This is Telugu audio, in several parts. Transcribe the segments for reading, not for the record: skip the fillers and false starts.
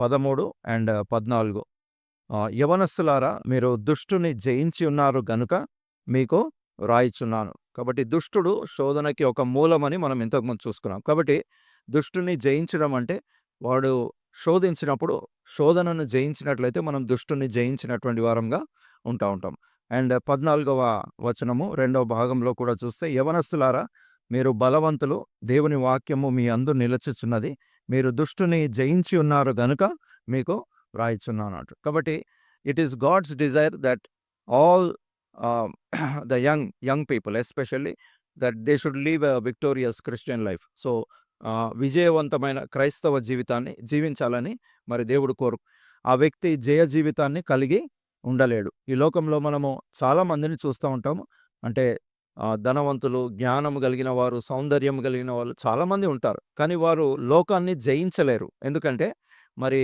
13 అండ్ 14. యవనస్తులారా, మీరు దుష్టుని జయించి ఉన్నారు గనుక మీకు రాయిచున్నాను. కాబట్టి దుష్టుడు శోధనకి ఒక మూలమని మనం ఇంతకుముందు చూసుకున్నాం. కాబట్టి దుష్టుని జయించడం అంటే వాడు శోధించినప్పుడు శోధనను జయించినట్లయితే మనం దుష్టుని జయించినటువంటి వారంగా ఉంటాం. అండ్ 14వ వచనము రెండవ భాగంలో కూడా చూస్తే, యవనస్తులారా మీరు బలవంతులు, దేవుని వాక్యము మీ అందు నిలుచుచున్నది, మీరు దుష్టుని జయించి ఉన్నారు గనుక మీకు రాయిచున్నాను అంటాడు. కాబట్టి it is God's desire that all the young people especially that they should live a victorious Christian life. So విజయవంతమైన క్రైస్తవ జీవితాన్ని జీవించాలని మరి దేవుడు ఆ వ్యక్తి జయ జీవితాన్ని కలిగి ఉండలేడు. ఈ లోకంలో మనము చాలా మందిని చూస్తూ ఉంటాము. అంటే ధనవంతులు, జ్ఞానం కలిగిన వారు, సౌందర్యం కలిగిన వాళ్ళు చాలామంది ఉంటారు. కానీ వారు లోకాన్ని జయించలేరు. ఎందుకంటే మరి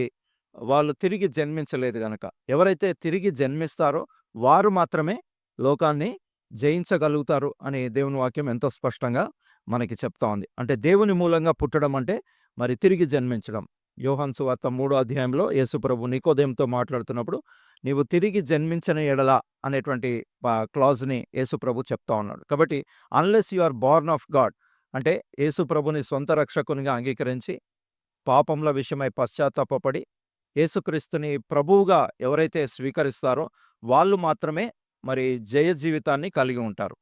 వాళ్ళు తిరిగి జన్మించలేదు గనక. ఎవరైతే తిరిగి జన్మిస్తారో వారు మాత్రమే లోకాన్ని జయించగలుగుతారు అని దేవుని వాక్యం ఎంతో స్పష్టంగా మనకి చెప్తా ఉంది. అంటే దేవుని మూలంగా పుట్టడం అంటే మరి తిరిగి జన్మించడం. యోహాను సువార్త 3వ అధ్యాయంలో యేసుప్రభు నికోదేముతో మాట్లాడుతున్నప్పుడు, నీవు తిరిగి జన్మించని ఎడల అనేటువంటి క్లాజ్ని యేసుప్రభు చెప్తా ఉన్నాడు. కాబట్టి unless you are born of God, అంటే యేసుప్రభుని సొంత రక్షకునిగా అంగీకరించి పాపముల విషయమై పశ్చాత్తాపపడి యేసుక్రీస్తుని ప్రభువుగా ఎవరైతే స్వీకరిస్తారో వాళ్ళు మాత్రమే మరి జయ జీవితాన్ని కలిగి ఉంటారు.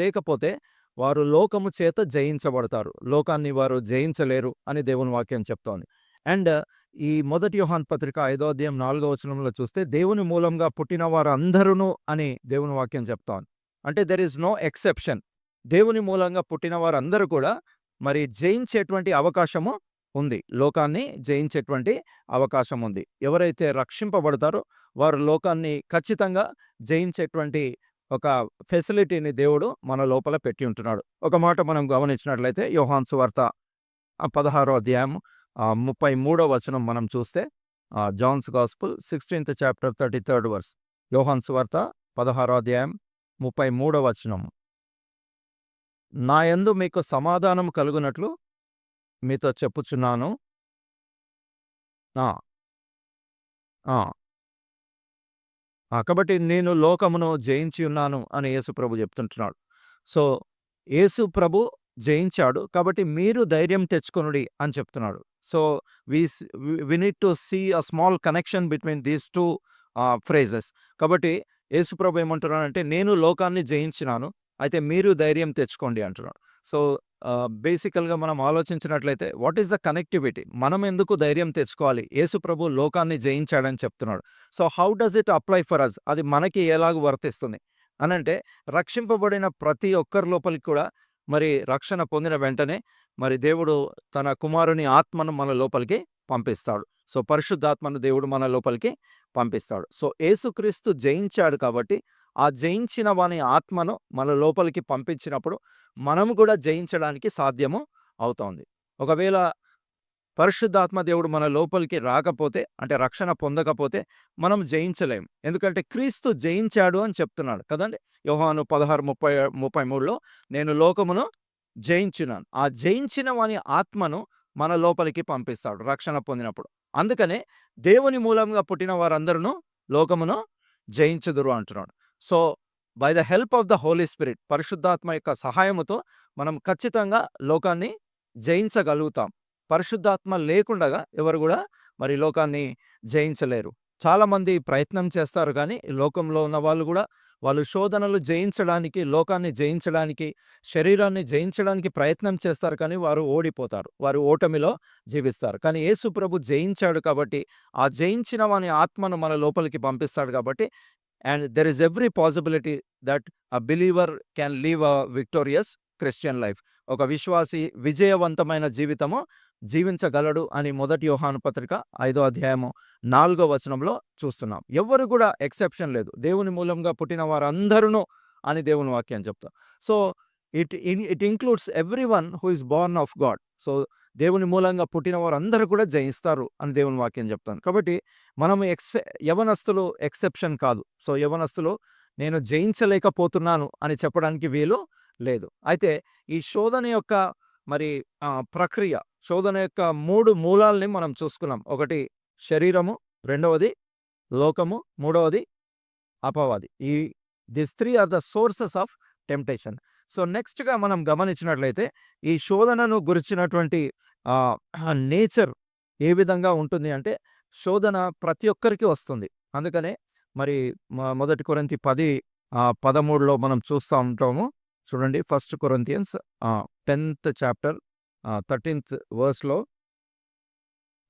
లేకపోతే వారు లోకము చేత జయించబడతారు. లోకాన్ని వారు జయించలేరు అని దేవుని వాక్యం చెప్తోంది. అండ్ ఈ 1 యోహాను పత్రిక 5వ అధ్యాయం 4వ వచనంలో చూస్తే, దేవుని మూలంగా పుట్టిన వారందరూను అని దేవుని వాక్యం చెప్తోంది. అంటే దెర్ ఈస్ నో ఎక్సెప్షన్. దేవుని మూలంగా పుట్టిన వారందరూ కూడా మరి జయించేటువంటి అవకాశము ఉంది. లోకాన్ని జయించేటువంటి అవకాశం ఉంది. ఎవరైతే రక్షింపబడతారో వారు లోకాన్ని ఖచ్చితంగా జయించేటువంటి ఒక ఫెసిలిటీని దేవుడు మన లోపల పెట్టి ఉంటున్నాడు. ఒక మాట మనం గమనించినట్లయితే యోహాను సువార్త 16వ అధ్యాయం 33వ వచనం మనం చూస్తే, John's gospel 16th chapter 33rd verse. యోహాను సువార్త 16వ అధ్యాయం 33వ వచనం. నా యందు మీకు సమాధానం కలుగునట్లు మీతో చెప్పుచున్నాను. కాబట్టి నేను లోకమును జయించి ఉన్నాను అని యేసు ప్రభు చెప్తుంటున్నాడు. సో యేసు ప్రభు జయించాడు కాబట్టి మీరు ధైర్యం తెచ్చుకొనుడి అని చెప్తున్నాడు. So we need to see a small connection between these two phrases. కాబట్టి యేసు ప్రభు ఏమంటున్నాడంటే, నేను లోకాన్ని జయించినాను, అయితే మీరు ధైర్యం తెచ్చుకోండి అంటున్నాడు. సో బేసికల్గా మనం ఆలోచించినట్లయితే వాట్ ఈస్ ద కనెక్టివిటీ? మనం ఎందుకు ధైర్యం తెచ్చుకోవాలి? యేసు ప్రభు లోకాన్ని జయించాడని చెప్తున్నాడు. So how does it apply for us? అది మనకి ఎలాగ వర్తిస్తుంది అనంటే, రక్షింపబడిన ప్రతి ఒక్కరి లోపలికి కూడా మరి రక్షణ పొందిన వెంటనే మరి దేవుడు తన కుమారుని ఆత్మను మన లోపలికి పంపిస్తాడు. సో పరిశుద్ధాత్మను దేవుడు మన లోపలికి పంపిస్తాడు. సో యేసుక్రీస్తు జయించాడు కాబట్టి ఆ జయించిన వాని ఆత్మను మన లోపలికి పంపించినప్పుడు మనము కూడా జయించడానికి సాధ్యము అవుతోంది. ఒకవేళ పరిశుద్ధాత్మ దేవుడు మన లోపలికి రాకపోతే, అంటే రక్షణ పొందకపోతే మనం జయించలేం. ఎందుకంటే క్రీస్తు జయించాడు అని చెప్తున్నాడు కదండి. యోహాను 16:33లో నేను లోకమును జయించినాను. ఆ జయించిన వాని ఆత్మను మన లోపలికి పంపిస్తాడు రక్షణ పొందినప్పుడు. అందుకనే దేవుని మూలంగా పుట్టిన వారందరూ లోకమును జయించుదురు అంటున్నాడు. So by the help of the Holy Spirit, పరిశుద్ధాత్మ యొక్క సహాయముతో మనం ఖచ్చితంగా లోకాన్ని జయించగలుగుతాం. పరిశుద్ధాత్మ లేకుండగా ఎవరు కూడా మరి లోకాన్ని జయించలేరు. చాలామంది ప్రయత్నం చేస్తారు, కానీ లోకంలో ఉన్న వాళ్ళు కూడా వాళ్ళు శోధనలు జయించడానికి, లోకాన్ని జయించడానికి, శరీరాన్ని జయించడానికి ప్రయత్నం చేస్తారు, కానీ వారు ఓడిపోతారు. వారు ఓటమిలో జీవిస్తారు. కానీ యేసు ప్రభు జయించాడు కాబట్టి ఆ జయించిన వాని ఆత్మను మన లోపలికి పంపిస్తాడు కాబట్టి, and there is every possibility that a believer can leave a victorious Christian life. ఒక విశ్వాసి విజయవంతమైన జీవితము జీవించగలడు అని 1 యోహాను పత్రిక 5వ అధ్యాయము 4వ వచనంలో చూస్తున్నాం. ఎవ్వరు కూడా ఎక్సెప్షన్ లేదు. దేవుని మూలంగా పుట్టిన వారందరూ అని దేవుని వాక్యం చెప్తాం. So it includes everyone who is Born of God. So దేవుని మూలంగా పుట్టిన వారందరూ కూడా జయిస్తారు అని దేవుని వాక్యం చెప్తాను. కాబట్టి మనం యవనస్తులు ఎక్సెప్షన్ కాదు. సో యవనస్తులు నేను జయించలేకపోతున్నాను అని చెప్పడానికి వీలు లేదు. అయితే ఈ శోధన యొక్క మరి ప్రక్రియ, శోధన యొక్క 3 మూలాల్ని మనం చూసుకున్నాం. ఒకటి శరీరము, రెండవది లోకము, మూడవది అపవాది. This 3 are the sources of temptation. So, నెక్స్ట్‌గా మనం గమనించినట్లయితే ఈ శోధనను గురించినటువంటి నేచర్ ఏ విధంగా ఉంటుంది అంటే, శోధన ప్రతి ఒక్కరికి వస్తుంది. అందుకనే మరి మొదటి కొరింథీ 10:13లో మనం చూస్తా ఉంటాము. చూడండి, 1 కొరింథియన్స్ 10th చాప్టర్ 13th వర్స్‌లో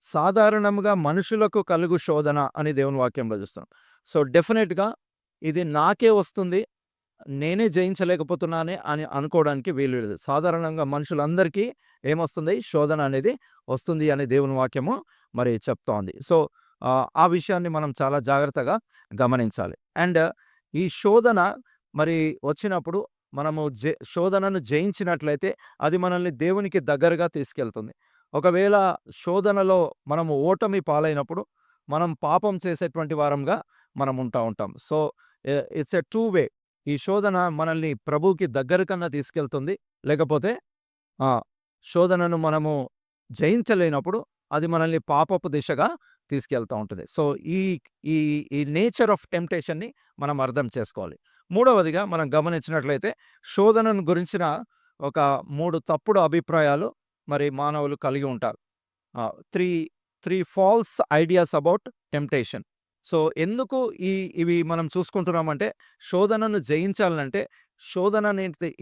సాధారణంగా మనుషులకు కలుగు శోధన అని దేవుని వాక్యంలో చూస్తాం. సో, డెఫినెట్‌గా ఇది నాకే వస్తుంది, నేనే జయించలేకపోతున్నానే అని అనుకోవడానికి వీలు లేదు. సాధారణంగా మనుషులందరికీ ఏమొస్తుంది? శోధన అనేది వస్తుంది అని దేవుని వాక్యము మరి చెప్తోంది. సో, ఆ విషయాన్ని మనం చాలా జాగ్రత్తగా గమనించాలి. అండ్ ఈ శోధన మరి వచ్చినప్పుడు మనము శోధనను జయించినట్లయితే అది మనల్ని దేవునికి దగ్గరగా తీసుకెళ్తుంది. ఒకవేళ శోధనలో మనము ఓటమి పాలైనప్పుడు మనం పాపం చేసేటువంటి వారంగా మనం ఉంటాం. So, it's a two way. ఈ శోధన మనల్ని ప్రభువుకి దగ్గర కన్నా తీసుకెళ్తుంది. లేకపోతే శోధనను మనము జయించలేనప్పుడు అది మనల్ని పాపపు దిశగా తీసుకెళ్తా ఉంటుంది. సో, ఈ ఈ ఈ నేచర్ ఆఫ్ టెంప్టేషన్‌ని మనం అర్థం చేసుకోవాలి. మూడవదిగా మనం గమనించినట్లయితే శోధనను గురించిన ఒక 3 తప్పుడు అభిప్రాయాలు మరి మానవులు కలిగి ఉంటారు. 3 false ideas about temptation. So, ఎందుకు ఇవి మనం చూసుకుంటున్నామంటే, శోధనను జయించాలంటే శోధన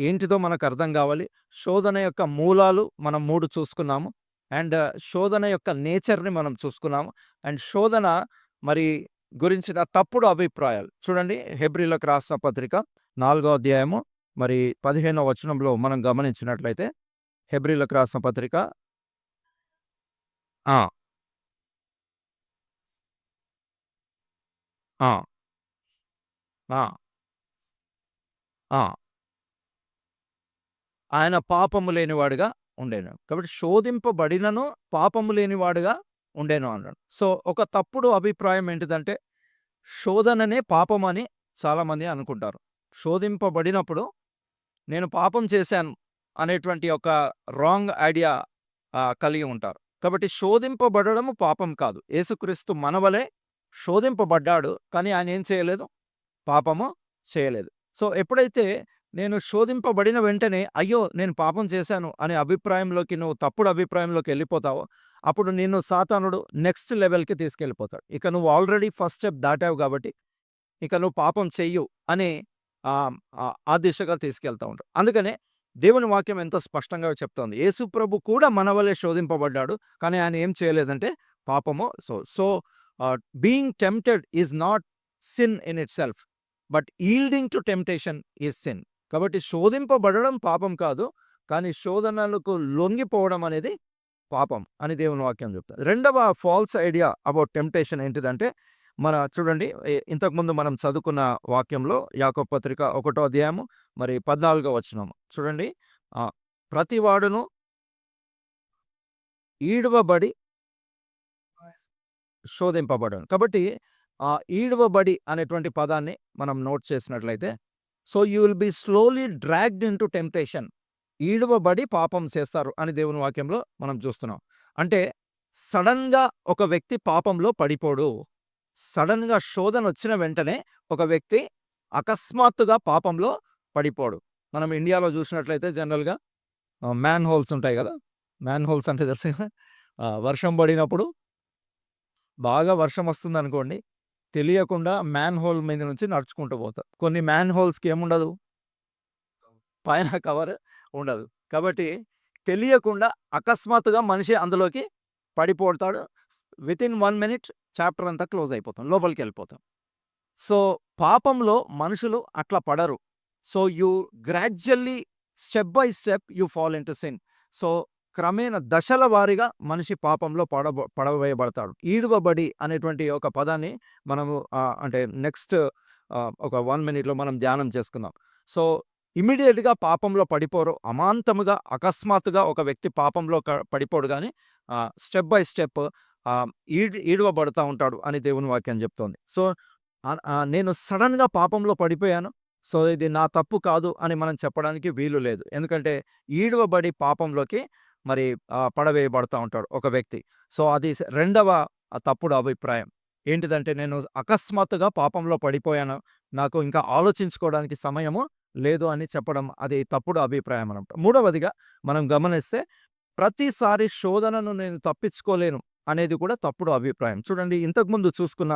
ఏంటిదో మనకు అర్థం కావాలి. శోధన యొక్క మూలాలు మనం 3 చూసుకున్నాము. అండ్ శోధన యొక్క నేచర్‌ని మనం చూసుకున్నాము. అండ్ శోధన మరి గురించిన తప్పుడు అభిప్రాయాలు చూడండి, హెబ్రీయులకు రాసిన పత్రిక 4వ అధ్యాయము మరి 15వ వచనంలో మనం గమనించినట్లయితే, హెబ్రీయులకు రాసిన పత్రిక ఆ! ఆ! ఆ! ఆ! ఆయన పాపము లేనివాడుగా ఉండెను. కాబట్టి శోధింపబడినను పాపము లేనివాడుగా ఉండెను అన్నాడు. సో, ఒక తప్పుడు అభిప్రాయం ఏంటిదంటే, శోధననే పాపమని చాలామంది అనుకుంటారు. శోధింపబడినప్పుడు నేను పాపం చేశాను అనేటువంటి ఒక రాంగ్ ఐడియా కలిగి ఉంటారు. కాబట్టి శోధింపబడడము పాపం కాదు. యేసుక్రీస్తు మనవలే శోధింపబడ్డాడు. కానీ ఆయన ఏం చేయలేదు? పాపము చేయలేదు. సో, ఎప్పుడైతే నేను శోధింపబడిన వెంటనే అయ్యో, నేను పాపం చేశాను అనే అభిప్రాయంలోకి, నువ్వు తప్పుడు అభిప్రాయంలోకి వెళ్ళిపోతావో, అప్పుడు నిన్ను సాతానుడు నెక్స్ట్ లెవెల్‌కి తీసుకెళ్ళిపోతాడు. ఇక నువ్వు ఆల్రెడీ ఫస్ట్ స్టెప్ దాటావు కాబట్టి ఇక నువ్వు పాపం చెయ్యు అని ఆ దిశగా తీసుకెళ్తా ఉంటాడు. అందుకనే దేవుని వాక్యం ఎంతో స్పష్టంగా చెప్తోంది. యేసుప్రభు కూడా మన వలె శోధింపబడ్డాడు. కానీ ఆయన ఏం చేయలేదంటే పాపము. Being tempted is not sin in itself, but yielding to temptation is sin. కాబట్టి శోధింపబడడం పాపం కాదు. కానీ శోధనలకు లొంగిపోవడం అనేది పాపం అని దేవుని వాక్యం చెప్తాది. రెండవ ఫాల్స్ ఐడియా అబౌట్ టెంప్టేషన్ ఏంటిదంటే, చూడండి, ఇంతకుముందు మనం చదువుకున్న వాక్యంలో యాకోబు పత్రిక 1వ అధ్యాయము మరి 14వ వచనం చూడండి. ప్రతివాడును ఈడవబడి శోధింపబడను. కాబట్టి ఈడవబడి అనేటువంటి పదాన్ని మనం నోట్ చేసినట్లయితే, so you will be slowly dragged into temptation. ఈడవబడి పాపం చేస్తారు అని దేవుని వాక్యంలో మనం చూస్తున్నాం. అంటే సడన్‌గా ఒక వ్యక్తి పాపంలో పడిపోడు. సడన్‌గా శోధన వచ్చిన వెంటనే ఒక వ్యక్తి అకస్మాత్తుగా పాపంలో పడిపోడు. మనం ఇండియాలో చూసినట్లయితే జనరల్‌గా మ్యాన్ హోల్స్ ఉంటాయి కదా! మ్యాన్ హోల్స్ అంటే తెలుసు కదా! వర్షం పడినప్పుడు బాగా వర్షం వస్తుందనుకోండి, తెలియకుండా మ్యాన్ హోల్ మీద నుంచి నడుచుకుంటూ పోతారు. కొన్ని మ్యాన్ హోల్స్‌కి ఏముండదు? పైన కవర్ ఉండదు. కాబట్టి తెలియకుండా అకస్మాత్తుగా మనిషి అందులోకి పడిపోతాడు. వితిన్ 1 మినిట్ చాప్టర్ అంతా క్లోజ్ అయిపోతాం. లోపలికెళ్ళిపోతాం. సో, పాపంలో మనుషులు అట్లా పడరు. So, you గ్రాడ్యుయల్లీ step by step you fall into sin. So, క్రమేణా దశల వారీగా మనిషి పాపంలో పడవేయబడతాడు. ఈడవబడి అనేటువంటి ఒక పదాన్ని మనము అంటే నెక్స్ట్ ఒక 1 మినిట్‌లో మనం ధ్యానం చేసుకుందాం. సో, ఇమ్మీడియేట్‌గా పాపంలో పడిపోరు. అమాంతముగా అకస్మాత్తుగా ఒక వ్యక్తి పాపంలో పడిపోడు గానీ స్టెప్ బై స్టెప్ ఈడవబడతా ఉంటాడు అని దేవుని వాక్యం చెప్తోంది. సో, నేను సడన్‌గా పాపంలో పడిపోయాను. సో, ఇది నా తప్పు కాదు అని మనం చెప్పడానికి వీలు లేదు. ఎందుకంటే ఈడవబడి పాపంలోకి మరి పడవేయబడతా ఉంటాడు ఒక వ్యక్తి. సో, అది రెండవ ఆ తప్పుడు అభిప్రాయం. ఏంటిదంటే నేను అకస్మాత్తుగా పాపంలో పడిపోయాను. నాకు ఇంకా ఆలోచించుకోవడానికి సమయము లేదు అని చెప్పడం అది తప్పుడు అభిప్రాయం అనమాట. మూడవదిగా మనం గమనిస్తే ప్రతిసారి శోధనను నేను తప్పించుకోలేను అనేది కూడా తప్పుడు అభిప్రాయం. చూడండి ఇంతకుముందు చూసుకున్న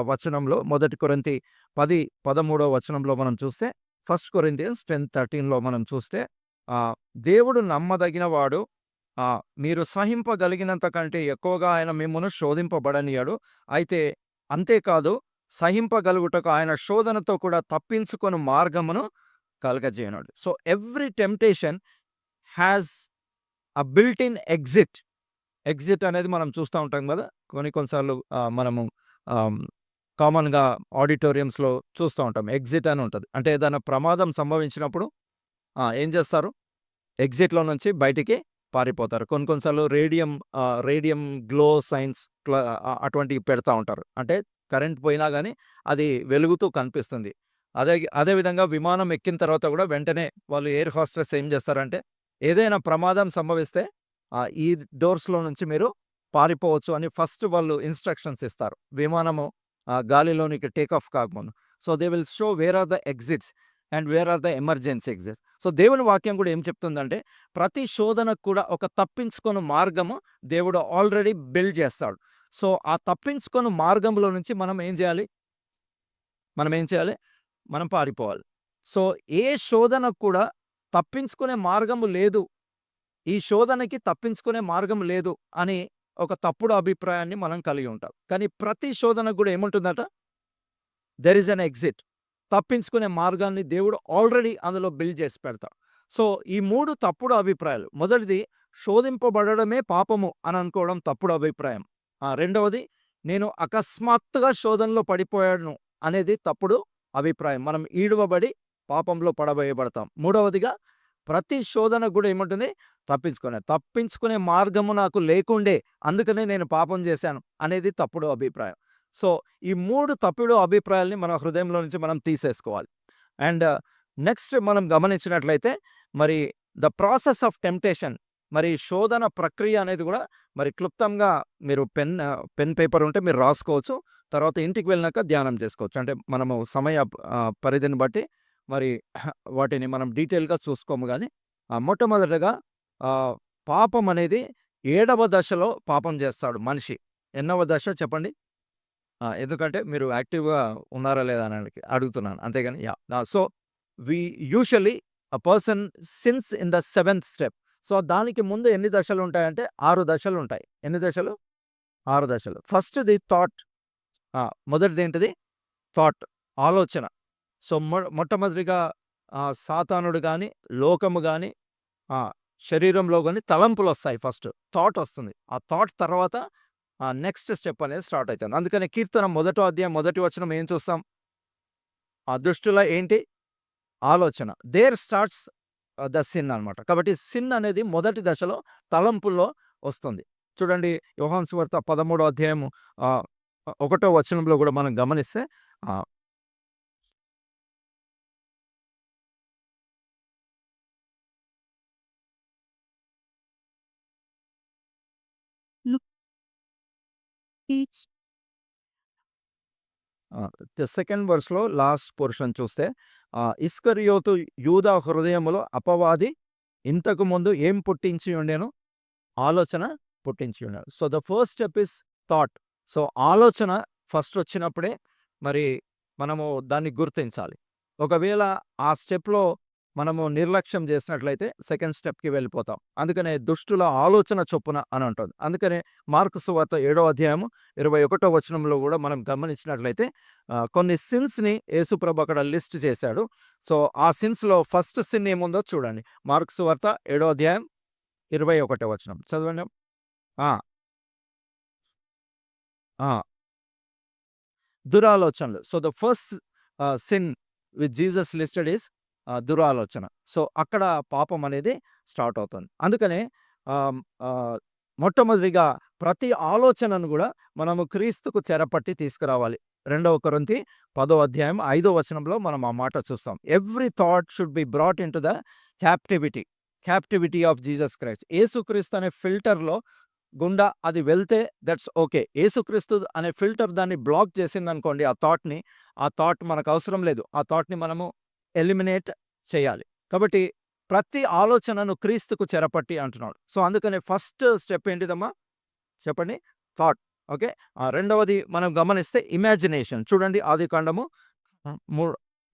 వచనంలో 1 కొరింథీ 10, 13 వచనంలో మనం చూస్తే 1 కొరింథియన్స్ 10:13లో మనం చూస్తే ఆహ్, దేవుడు నమ్మదగినవాడు. మీరు సహింపగలిగినంత కంటే ఎక్కువగా ఆయన మిమ్మును శోధింపబడనియ్యడు. అయితే అంతేకాదు సహింపగలుగుటకు ఆయన శోధనతో కూడా తప్పించుకొను మార్గమును కలుగజేయున్నాడు. So, every temptation has built in exit. Exit అనేది మనం చూస్తా ఉంటాం గదా! కొన్ని సార్లు మనము ఆహ్, కామన్‌గా ఆడిటోరియంస్‌లో చూస్తా ఉంటాం. ఎగ్జిట్ అని ఉంటది. అంటే ఏదైనా ప్రమాదం సంభవించినప్పుడు ఏం చేస్తారు? ఎగ్జిట్‌లో నుంచి బయటికి పారిపోతారు. కొన్ని సార్లు రేడియం గ్లో సైన్స్ అటువంటివి పెడతా ఉంటారు. అంటే కరెంట్ పోయినా గానీ అది వెలుగుతూ కనిపిస్తుంది. అదే అదే విధంగా విమానం ఎక్కిన తర్వాత గూడా వెంటనే వాళ్ళు ఎయిర్ హోస్టెస్ ఏం చేస్తారంటే ఏదైనా ప్రమాదం సంభవిస్తే ఈ డోర్స్‌లో నుంచి మీరు పారిపోవచ్చు అని ఫస్ట్ వాళ్ళు ఇన్‌స్ట్రక్షన్స్ ఇస్తారు. విమానము గాలిలోనికి టేక్ ఆఫ్ కాకముందు. So, they will show where are the exits and where are the emergency exits. So, దేవుని వాక్యం కూడా ఏం చెప్తుందంటే ప్రతి శోధనకు కూడా ఒక తప్పించుకొను మార్గము దేవుడు ఆల్రెడీ బిల్డ్ చేస్తాడు. సో, ఆ తప్పించుకొను మార్గంలో నుంచి మనం ఏం చేయాలి? మనం పారిపోవాలి. సో, ఏ శోధనకు కూడా తప్పించుకునే మార్గము లేదు. ఈ శోధనకి తప్పించుకునే మార్గం లేదు అని ఒక తప్పుడు అభిప్రాయాన్ని మనం కలిగి ఉంటాం. కానీ ప్రతి శోధనకు గూడా ఏముంటుందట? There is an exit. తప్పించుకునే మార్గాన్ని దేవుడు ఆల్రెడీ అందులో బిల్డ్ చేసి పెడతాడు. సో, ఈ 3 తప్పుడు అభిప్రాయాలు. మొదటిది శోధింపబడడమే పాపము అని అనుకోవడం తప్పుడు అభిప్రాయం. రెండవది నేను అకస్మాత్తుగా శోధనలో పడిపోయాను అనేది తప్పుడు అభిప్రాయం. మనం ఈడవబడి పాపంలో పడవేయబడతాం. మూడవదిగా ప్రతి శోధన గూడా ఏముంటుంది? తప్పించుకునే మార్గము నాకు లేకుండే. అందుకనే నేను పాపం చేశాను అనేది తప్పుడు అభిప్రాయం. సో, ఈ 3 తప్పుడు అభిప్రాయాల్ని మన హృదయంలో నుంచి మనం తీసేసుకోవాలి. అండ్ నెక్స్ట్ మనం గమనించినట్లయితే మరి ద ప్రాసెస్ ఆఫ్ టెంప్టేషన్, మరి శోధన ప్రక్రియ అనేది గూడా మరి క్లుప్తంగా మీరు పెన్ పేపర్ ఉంటే మీరు రాసుకోవచ్చు. తర్వాత ఇంటికి వెళ్ళినాక ధ్యానం చేసుకోవచ్చు. అంటే మనము సమయ పరిధిని బట్టి మరి వాటిని మనం డీటెయిల్‌గా చూసుకోము గానీ మొట్టమొదటగా ఆహ్, పాపం అనేది 7వ దశలో పాపం చేస్తాడు మనిషి. ఎన్నవ దశ చెప్పండి? ఎందుకంటే మీరు యాక్టివ్‌గా ఉన్నారా లేదా అని అడుగుతున్నాను. అంతేగాని so, we usually person sins in the 7th step. So, దానికి ముందు ఎన్ని దశలుంటాయంటే 6 దశలుంటాయి. ఎన్ని దశలు? 6 దశలు. ఫస్ట్‌ది థాట్. మొదటిదేంటిది? థాట్, ఆలోచన. సో, మొట్టమొదటిగా సాతానుడు గాని, లోకము గాని, శరీరంలో గాని తలంపులొస్తాయి ఫస్ట్. థాట్ వస్తుంది. ఆ థాట్ తర్వాత నెక్స్ట్ స్టెప్ అనేది స్టార్ట్ అయితుంది. అందుకనే కీర్తన 1వ అధ్యాయం 1టి వచనం ఏం చూస్తాం? దుష్టుల ఏంటి? ఆలోచన. దేర్ స్టార్ట్స్ ద సిన్ అనమాట. కాబట్టి సిన్ అనేది మొదటి దశలో తలంపుల్లో వస్తుంది. చూడండి యోహాను సువార్త 13వ అధ్యాయము 1వ వచనంలో గూడా మనం గమనిస్తే ah Look, each the second వర్స్‌లో లాస్ట్ పోర్షన్ చూస్తే ఇస్కరియోతు యూదా హృదయములో అపవాది ఇంతకు ముందు ఏం పుట్టించి ఉండెను? ఆలోచన పుట్టించి ఉన్నాడు. So, the first step is thought. So, ఆలోచన ఫస్ట్ వచ్చినప్పుడే మరి మనము దాన్ని గుర్తించాలి. ఒకవేళ ఆ స్టెప్‌లో మనము నిర్లక్ష్యం చేసినట్లయితే సెకండ్ స్టెప్‌కి వెళ్ళిపోతాం. అందుకనే దుష్టుల ఆలోచన చొప్పున అని అంటుంది. అందుకనే మార్కు సువార్త 7వ అధ్యాయము 21వ వచనంలో గూడా మనం గమనించినట్లయితే కొన్ని సిన్స్‌ని యేసుప్రభు అక్కడ లిస్ట్ చేశాడు. సో, ఆ సిన్స్‌లో ఫస్ట్ సిన్ ఏముందో చూడండి. మార్కు సువార్త 7వ అధ్యాయం 21వ వచనం చదవండి. ఆ! ఆ! దురాలోచనలు. So, the first sin which Jesus listed is దురాలోచన. సో, అక్కడ పాపం అనేది స్టార్ట్ అవుతుంది. అందుకనే ఆహ్, ఆహ్, మొట్టమొదటిగా ప్రతి ఆలోచనను గూడా మనము క్రీస్తుకు చెరపట్టి తీసుకురావాలి. 2 కొరింథీ 10వ అధ్యాయం 5వ వచనంలో మనం ఆ మాట చూస్తాం. Every thought should be brought into the captivity of Jesus Christ. యేసుక్రీస్తు అనే ఫిల్టర్‌లో గుండా అది వెళ్తే దట్స్ ఓకే. యేసుక్రీస్తు అనే ఫిల్టర్ దాన్ని బ్లాక్ చేసిందనుకోండి ఆ థాట్‌ని, ఆ థాట్ మనకవసరం లేదు. ఆ థాట్‌ని మనము ఎలిమినేట్ చేయాలి. కాబట్టి ప్రతి ఆలోచనను క్రీస్తుకు చెరపట్టి అంటున్నాడు. సో, అందుకనే ఫస్ట్ స్టెప్ ఏంటిదమ్మా? చెప్పండి. థాట్. ఓకే. రెండవది మనం గమనిస్తే ఇమాజినేషన్. చూడండి ఆదికాండము ఆహ్, మూ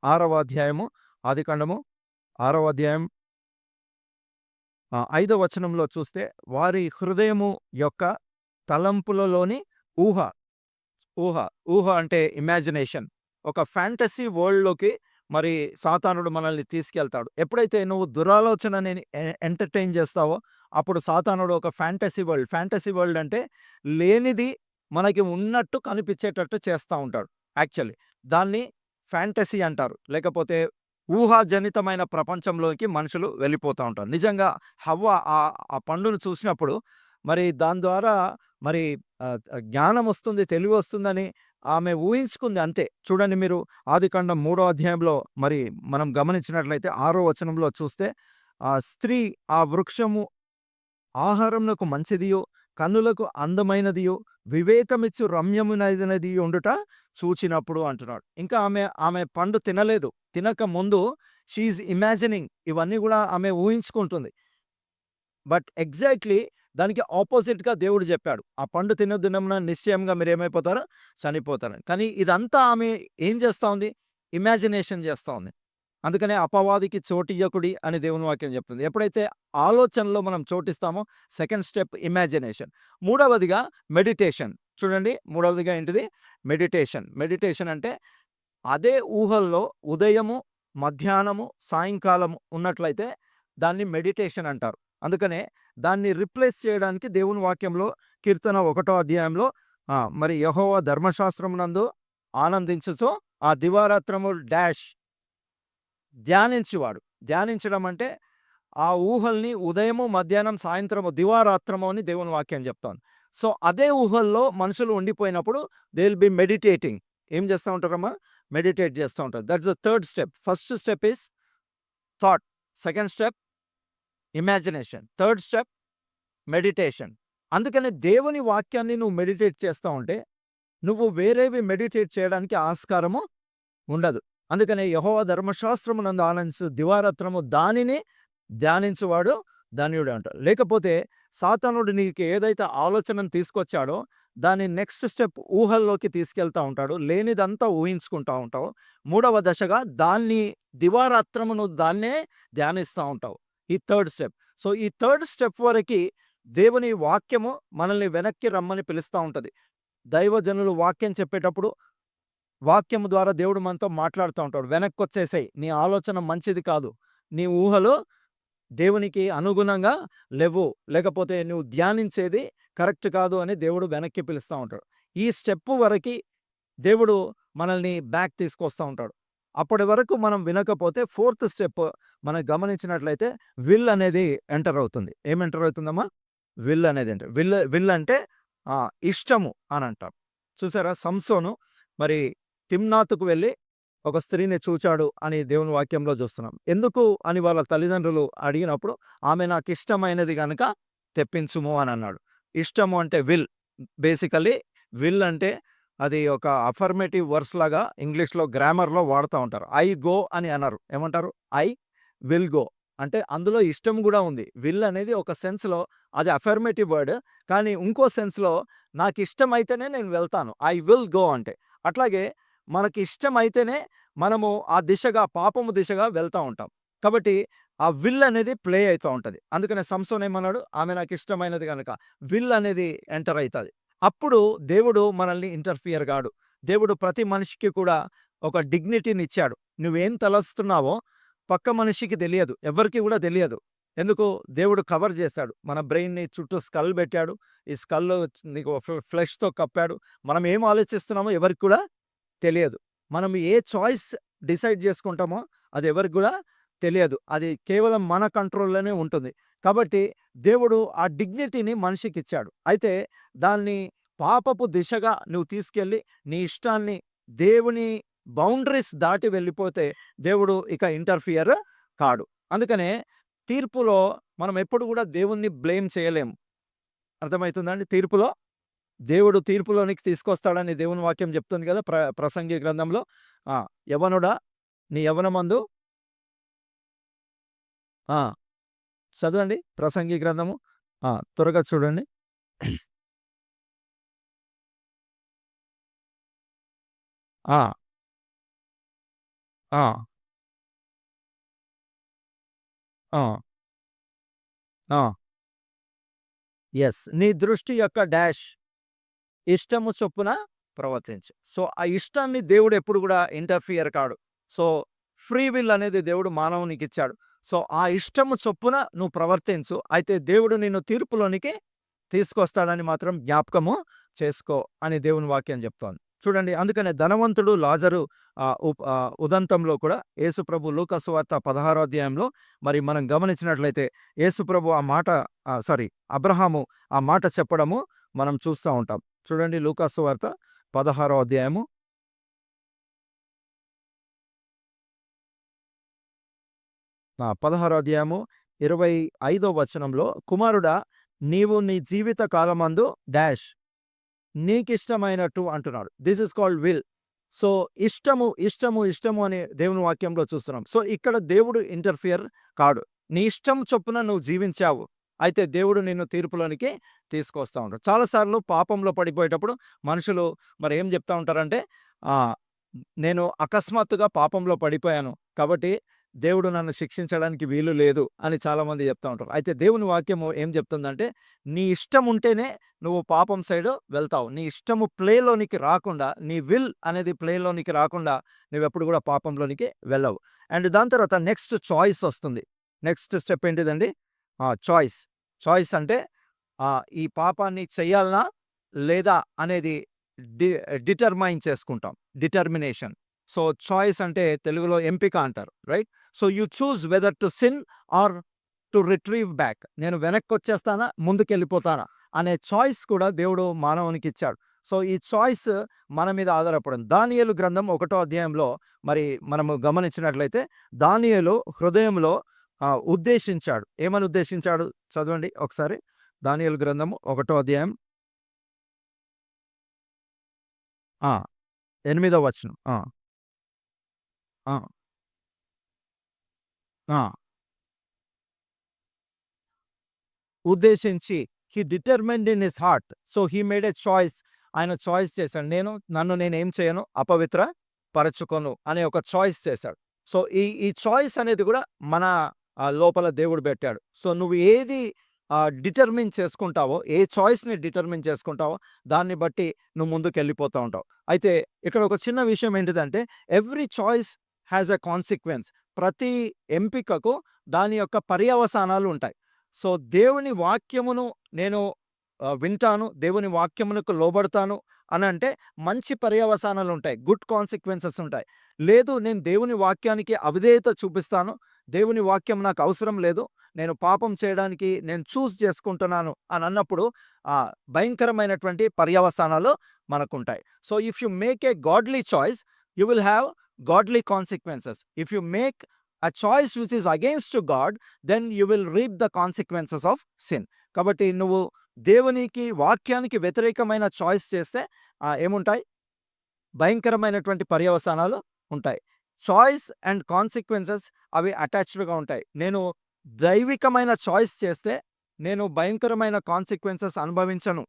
6వ అధ్యాయము, ఆదికాండము 6వ అధ్యాయం 5వ వచనంలో చూస్తే, వారి హృదయము యొక్క తలంపులలోని ఊహ, ఊహ, ఊహ అంటే ఇమాజినేషన్. ఒక ఫ్యాంటసీ వరల్డ్‌లోకి మరి సాతానుడు మనల్ని తీసుకెళ్తాడు. ఎప్పుడైతే నువ్వు దురాలోచనని ఎంటర్‌టైన్ చేస్తావో, అప్పుడు సాతానుడు ఒక ఫ్యాంటసీ వరల్డ్ అంటే లేనిది మనకి ఉన్నట్టు కనిపించేటట్టు చేస్తా ఉంటాడు యాక్చువల్లీ. దాన్ని ఫ్యాంటసీ అంటారు. లేకపోతే ఊహాజనితమైన ప్రపంచంలోకి మనుషులు వెళ్ళిపోతా ఉంటారు. నిజంగా హవ్వ ఆ పండును చూసినప్పుడు మరి దాని ద్వారా మరి జ్ఞానమొస్తుంది, తెలివొస్తుందని ఆమె ఊహించుకుంది అంతే. చూడండి మీరు ఆదికాండం 3వ అధ్యాయంలో మరి మనం గమనించినట్లయితే 6వ వచనంలో చూస్తే, స్త్రీ ఆ వృక్షము ఆహారమునకు మంచిదియు, కన్నులకు అందమైనదియు, వివేకమిచ్చు రమ్యమునైనదియు ఉండుట చూచినప్పుడు అంటున్నాడు. ఇంకా ఆమె పండు తినలేదు. తినక ముందు షీ ఈజ్ ఇమాజినింగ్, ఇవన్నీ గూడా ఆమె ఊహించుకుంటుంది. బట్ ఎగ్జాక్ట్‌లీ దానికి ఆపోజిట్‌గా దేవుడు జెప్పాడు. ఆ పండు తిన్న దినమున నిశ్చయంగా మీరేమైపోతారు? చనిపోతారని. కానీ ఇదంతా ఆమె ఏం జేస్తా ఉంది? ఇమాజినేషన్ జేస్తా ఉంది. అందుకనే అపవాదికి చోటియ్యకుడి అని దేవుని వాక్యం జెప్తుంది. ఎప్పుడైతే ఆలోచనలో మనం చోటిస్తామో సెకండ్ స్టెప్ ఇమాజినేషన్. మూడవదిగా మెడిటేషన్. చూడండి మూడవదిగా ఏంటిది? మెడిటేషన్. మెడిటేషన్ అంటే అదే ఊహల్లో ఉదయము, మధ్యాహ్నము, సాయంకాలము ఉన్నట్లయితే దాన్ని మెడిటేషన్ అంటారు. అందుకనే దాన్ని రిప్లేస్ చేయడానికి దేవుని వాక్యంలో కీర్తన 1వ అధ్యాయంలో మరి యెహోవా ధర్మశాస్త్రమునందు ఆనందించుచు ఆ దివారాత్రము ధ్యానించువాడు. ధ్యానించడం అంటే ఆ ఊహల్ని ఉదయము, మధ్యాహ్నం, సాయంత్రము, దివారాత్రము అని దేవుని వాక్యం చెప్తోంది. సో, అదే ఊహల్లో మనుషులు ఉండిపోయినప్పుడు దే విల్ బి మెడిటేటింగ్. ఏం చేస్తా ఉంటారమ్మా? మెడిటేట్ చేస్తా ఉంటారు. That's the third step. First step is thought. Second step imagination. Third step meditation. అందుకని దేవుని వాక్యాన్ని నువ్వు మెడిటేట్ చేస్తా ఉంటే, నువ్వు వేరేవి మెడిటేట్ చేయడానికి ఆస్కారము ఉండదు. అందుకనే యెహోవా ధర్మశాస్త్రమునందు ఆనందించు దివారాత్రము దానిని ధ్యానించువాడు ధన్యుడు అంటాడు. లేకపోతే సాతానుడు నీకు ఏదైతే ఆలోచనను తీసుకొచ్చాడో దాన్ని నెక్స్ట్ స్టెప్ ఊహల్లోకి తీసుకెళ్తా ఉంటాడు. లేనిదంతా ఊహించుకుంటా ఉంటావు. మూడవ దశగా దాన్ని దివారాత్రము నువ్వు దాన్నే ధ్యానిస్తా ఉంటావు. ఈ థర్డ్ స్టెప్. సో, ఈ థర్డ్ స్టెప్ వరకి దేవుని వాక్యము మనల్ని వెనక్కి రమ్మని పిలుస్తా ఉంటది. దైవజనులు వాక్యం చెప్పేటప్పుడు వాక్యము ద్వారా దేవుడు మనతో మాట్లాడుతూ ఉంటాడు. వెనక్కొచ్చేసేయ్. నీ ఆలోచన మంచిది కాదు. నీ ఊహలు దేవునికి అనుగుణంగా లెవ్వు. లేకపోతే నువ్వు ధ్యానించేది కరెక్ట్ కాదు అని దేవుడు వెనక్కి పిలుస్తా ఉంటాడు. ఈ స్టెప్ వరకి దేవుడు మనల్ని బ్యాక్ తీసుకొస్తా ఉంటాడు. అప్పటి వరకు మనం వినకపోతే ఫోర్త్ స్టెప్ మనం గమనించినట్లయితే విల్ అనేది ఎంటర్ అవుతుంది. ఏం ఎంటర్ అవుతుందమ్మా? విల్ అనేది ఎంటర్. విల్ అంటే ఇష్టము అని అంటాం. చూసారా సంసోను మరి తిమ్నాతుకు వెళ్ళి ఒక స్త్రీని చూచాడు అని దేవుని వాక్యంలో చూస్తున్నాం. ఎందుకు అని వాళ్ళ తల్లిదండ్రులు అడిగినప్పుడు, ఆమె నాకిష్టమైనది గనక తెప్పించుము అని అన్నాడు. ఇష్టము అంటే విల్. బేసికల్లీ విల్ అంటే అది ఒక అఫర్మేటివ్ వర్స్ లాగా ఇంగ్లీష్‌లో గ్రామర్‌లో వాడుతా ఉంటారు. ఐ గో అని అనరు. ఏమంటారు? I will go. అంటే అందులో ఇష్టం గూడా ఉంది. విల్ అనేది ఒక సెన్స్‌లో అది అఫర్మేటివ్ వర్డ్. కానీ ఇంకో సెన్స్‌లో నాకిష్టమైతేనే నేను వెళ్తాను. ఐ విల్ గో అంటే. అట్లాగే మనకి ఇష్టమైతేనే మనము ఆ దిశగా పాపము దిశగా వెళ్తా ఉంటాం. కాబట్టి ఆ విల్ అనేది ప్లే అయితా ఉంటది. అందుకనే సంసోన్ ఏమన్నాడు? ఆమె నాకిష్టమైనది గనక. విల్ అనేది ఎంటర్ అయితది. అప్పుడు దేవుడు మనల్ని ఇంటర్ఫియర్ గాడు. దేవుడు ప్రతి మనిషికి కూడా ఒక డిగ్నిటీనిచ్చాడు. నువ్వేం తలస్తున్నావో పక్క మనిషికి తెలియదు. ఎవ్వరికీ గూడా తెలియదు. ఎందుకు? దేవుడు కవర్ చేశాడు. మన బ్రెయిన్‌ని చుట్టూ స్కల్ పెట్టాడు. ఈ స్కల్ నీకు ఫ్లెష్‌తో కప్పాడు. మనం ఏం ఆలోచిస్తున్నామో ఎవరికీ కూడా తెలియదు. మనం ఏ చాయిస్ డిసైడ్ చేసుకుంటామో అది ఎవరికి గూడా తెలియదు. అది కేవలం మన కంట్రోల్‌లోనే ఉంటుంది. కాబట్టి దేవుడు ఆ డిగ్నిటీని మనిషికిచ్చాడు. అయితే దాన్ని పాపపు దిశగా నువ్వు తీసుకెళ్ళి నీ ఇష్టాన్ని దేవుని బౌండరీస్ దాటి వెళ్ళిపోతే దేవుడు ఇక ఇంటర్ఫియర్ కాడు. అందుకనే తీర్పులో మనం ఎప్పుడు గూడా దేవుణ్ణి బ్లేమ్ చేయలేము. అర్థమవుతుందండి? తీర్పులో దేవుడు తీర్పులోనికి తీసుకొస్తాడని దేవుని వాక్యం చెప్తుంది కదా! ప్రసంగి గ్రంథంలో. ఆ! యవ్వనుడా నీ యవ్వనమందు ఆ! చదవండి ప్రసంగి గ్రంథము. త్వరగా చూడండి. ఆ! ఆ! ఆ! ఆ! యెస్. నీ దృష్టి యొక్క డాష్ ఇష్టము చొప్పున ప్రవర్తించు. సో, ఆ ఇష్టాన్ని దేవుడు ఎప్పుడు గూడా ఇంటర్ఫియర్ కాడు. సో, ఫ్రీ విల్ అనేది దేవుడు మానవునికిచ్చాడు. సో, ఆ ఇష్టము చొప్పున నువ్వు ప్రవర్తించు. అయితే దేవుడు నిన్ను తీర్పులోనికి తీసుకొస్తాడని మాత్రం జ్ఞాపకము చేసుకో అని దేవుని వాక్యం చెప్తోంది. చూడండి అందుకనే ధనవంతుడు లాజరు ఉదంతంలో కూడా యేసుప్రభు లూకా సువార్త 16 అధ్యాయంలో మరి మనం గమనించినట్లయితే యేసుప్రభు ఆ మాట అబ్రహాము ఆ మాట చెప్పడము మనం చూస్తా ఉంటాం. చూడండి లూకా సువార్త 16 అధ్యాయము 16 అధ్యాయము 25 వచనంలో కుమారుడా నీవు నీ జీవిత కాలమందు డాష్ నీకిష్టమైనట్టు అంటున్నాడు. This is called will. So, ఇష్టము అని దేవుని వాక్యంలో చూస్తున్నాం. సో, ఇక్కడ దేవుడు ఇంటర్ఫియర్ కాడు. నీ ఇష్టం చొప్పున నువ్వు జీవించావు. అయితే దేవుడు నిన్ను తీర్పులోనికి తీసుకొస్తా ఉంటాడు. చాలా సార్లు పాపంలో పడిపోయేటప్పుడు మనుషులు మరి ఏం చెప్తా ఉంటారంటే, ఆహ్, నేను అకస్మాత్తుగా పాపంలో పడిపోయాను. కాబట్టి దేవుడు నన్ను శిక్షించడానికి వీలు లేదు అని చాలామంది చెప్తా ఉంటారు. అయితే దేవుని వాక్యము ఏం చెప్తుందంటే, నీ ఇష్టం ఉంటేనే నువ్వు పాపం సైడు వెళ్తావు. నీ ఇష్టము ప్లేలోనికి రాకుండా, నీ విల్ అనేది ప్లేలోనికి రాకుండా నువ్వెప్పుడు గూడా పాపంలోనికి వెళ్ళవు. అండ్ దాని తర్వాత నెక్స్ట్ చాయిస్ వస్తుంది. నెక్స్ట్ స్టెప్ ఏంటిదండి? చాయిస్. చాయిస్ అంటే ఈ పాపాన్ని చెయ్యాలనా? లేదా? అనేది డి డిటర్మైన్ చేసుకుంటాం. డిటర్మినేషన్. సో, చాయిస్ అంటే తెలుగులో ఎంపిక అంటారు. Right? So, you choose whether to sin are to retrieve back. నేను వెనక్కొచ్చేస్తానా? ముందుకెళ్ళిపోతానా? అనే చాయిస్ కూడా దేవుడు మానవునికిచ్చాడు. సో, ఈ చాయిస్ మన మీద ఆధారపడింది. దానియేలు గ్రంథం 1 అధ్యాయంలో మరి మనము గమనించినట్లయితే దానియేలు హృదయంలో ఉద్దేశించాడు. ఏమని ఉద్దేశించాడు? చదవండి ఒకసారి. దానియేలు గ్రంథము 1 అధ్యాయం ఆ! 8వ వచనం. ఆ! ఆ! ఉద్దేశించి he determined in his heart. So, he made a choice. ఆయన చాయిస్ చేశాడు. నన్ను నేనేం చేయను, అపవిత్ర పరచుకోను అనే ఒక చాయిస్ చేశాడు. సో, ఈ చాయిస్ అనేది కూడా మన లోపల దేవుడు పెట్టాడు. సో, నువ్వు ఏది డిటర్మిన్ చేసుకుంటావో, ఏ చాయిస్‌ని డిటర్మిన్ చేసుకుంటావో దాన్ని బట్టి నువ్వు ముందుకెళ్ళిపోతా ఉంటావు. అయితే ఇక్కడ ఒక చిన్న విషయం ఏంటిదంటే every choice has a consequence. ప్రతి ఎంపికకు దాని యొక్క పర్యవసానాలు ఉంటాయి. సో, దేవుని వాక్యమును నేను వింటాను, దేవుని వాక్యమునకు లోబడతాను అనంటే మంచి పర్యవసానాలుంటాయి. గుడ్ కాన్సిక్వెన్సెస్ ఉంటాయి. లేదు నేను దేవుని వాక్యానికి అవిధేయత చూపిస్తాను, దేవుని వాక్యం నాకు అవసరం లేదు, నేను పాపం చేయడానికి నేను చూజ్ చేసుకుంటున్నాను అని అన్నప్పుడు భయంకరమైనటువంటి పర్యవసానాలు మనకుంటాయి. So, if you make a godly choice, you will have godly consequences. If you make a choice which is against to God, then you will reap the consequences of sin. కాబట్టి నువ్వు దేవునికి వాక్యానికి వ్యతిరేకమైన చాయిస్ చేస్తే ఏముంటాయి? భయంకరమైనటువంటి పర్యవసానాలు ఉంటాయి. చాయిస్ అండ్ కాన్సిక్వెన్సెస్ అవి అటాచ్డ్‌గా ఉంటాయి. నేను దైవికమైన చాయిస్ చేస్తే నేను భయంకరమైన కాన్సిక్వెన్సెస్ అనుభవించను.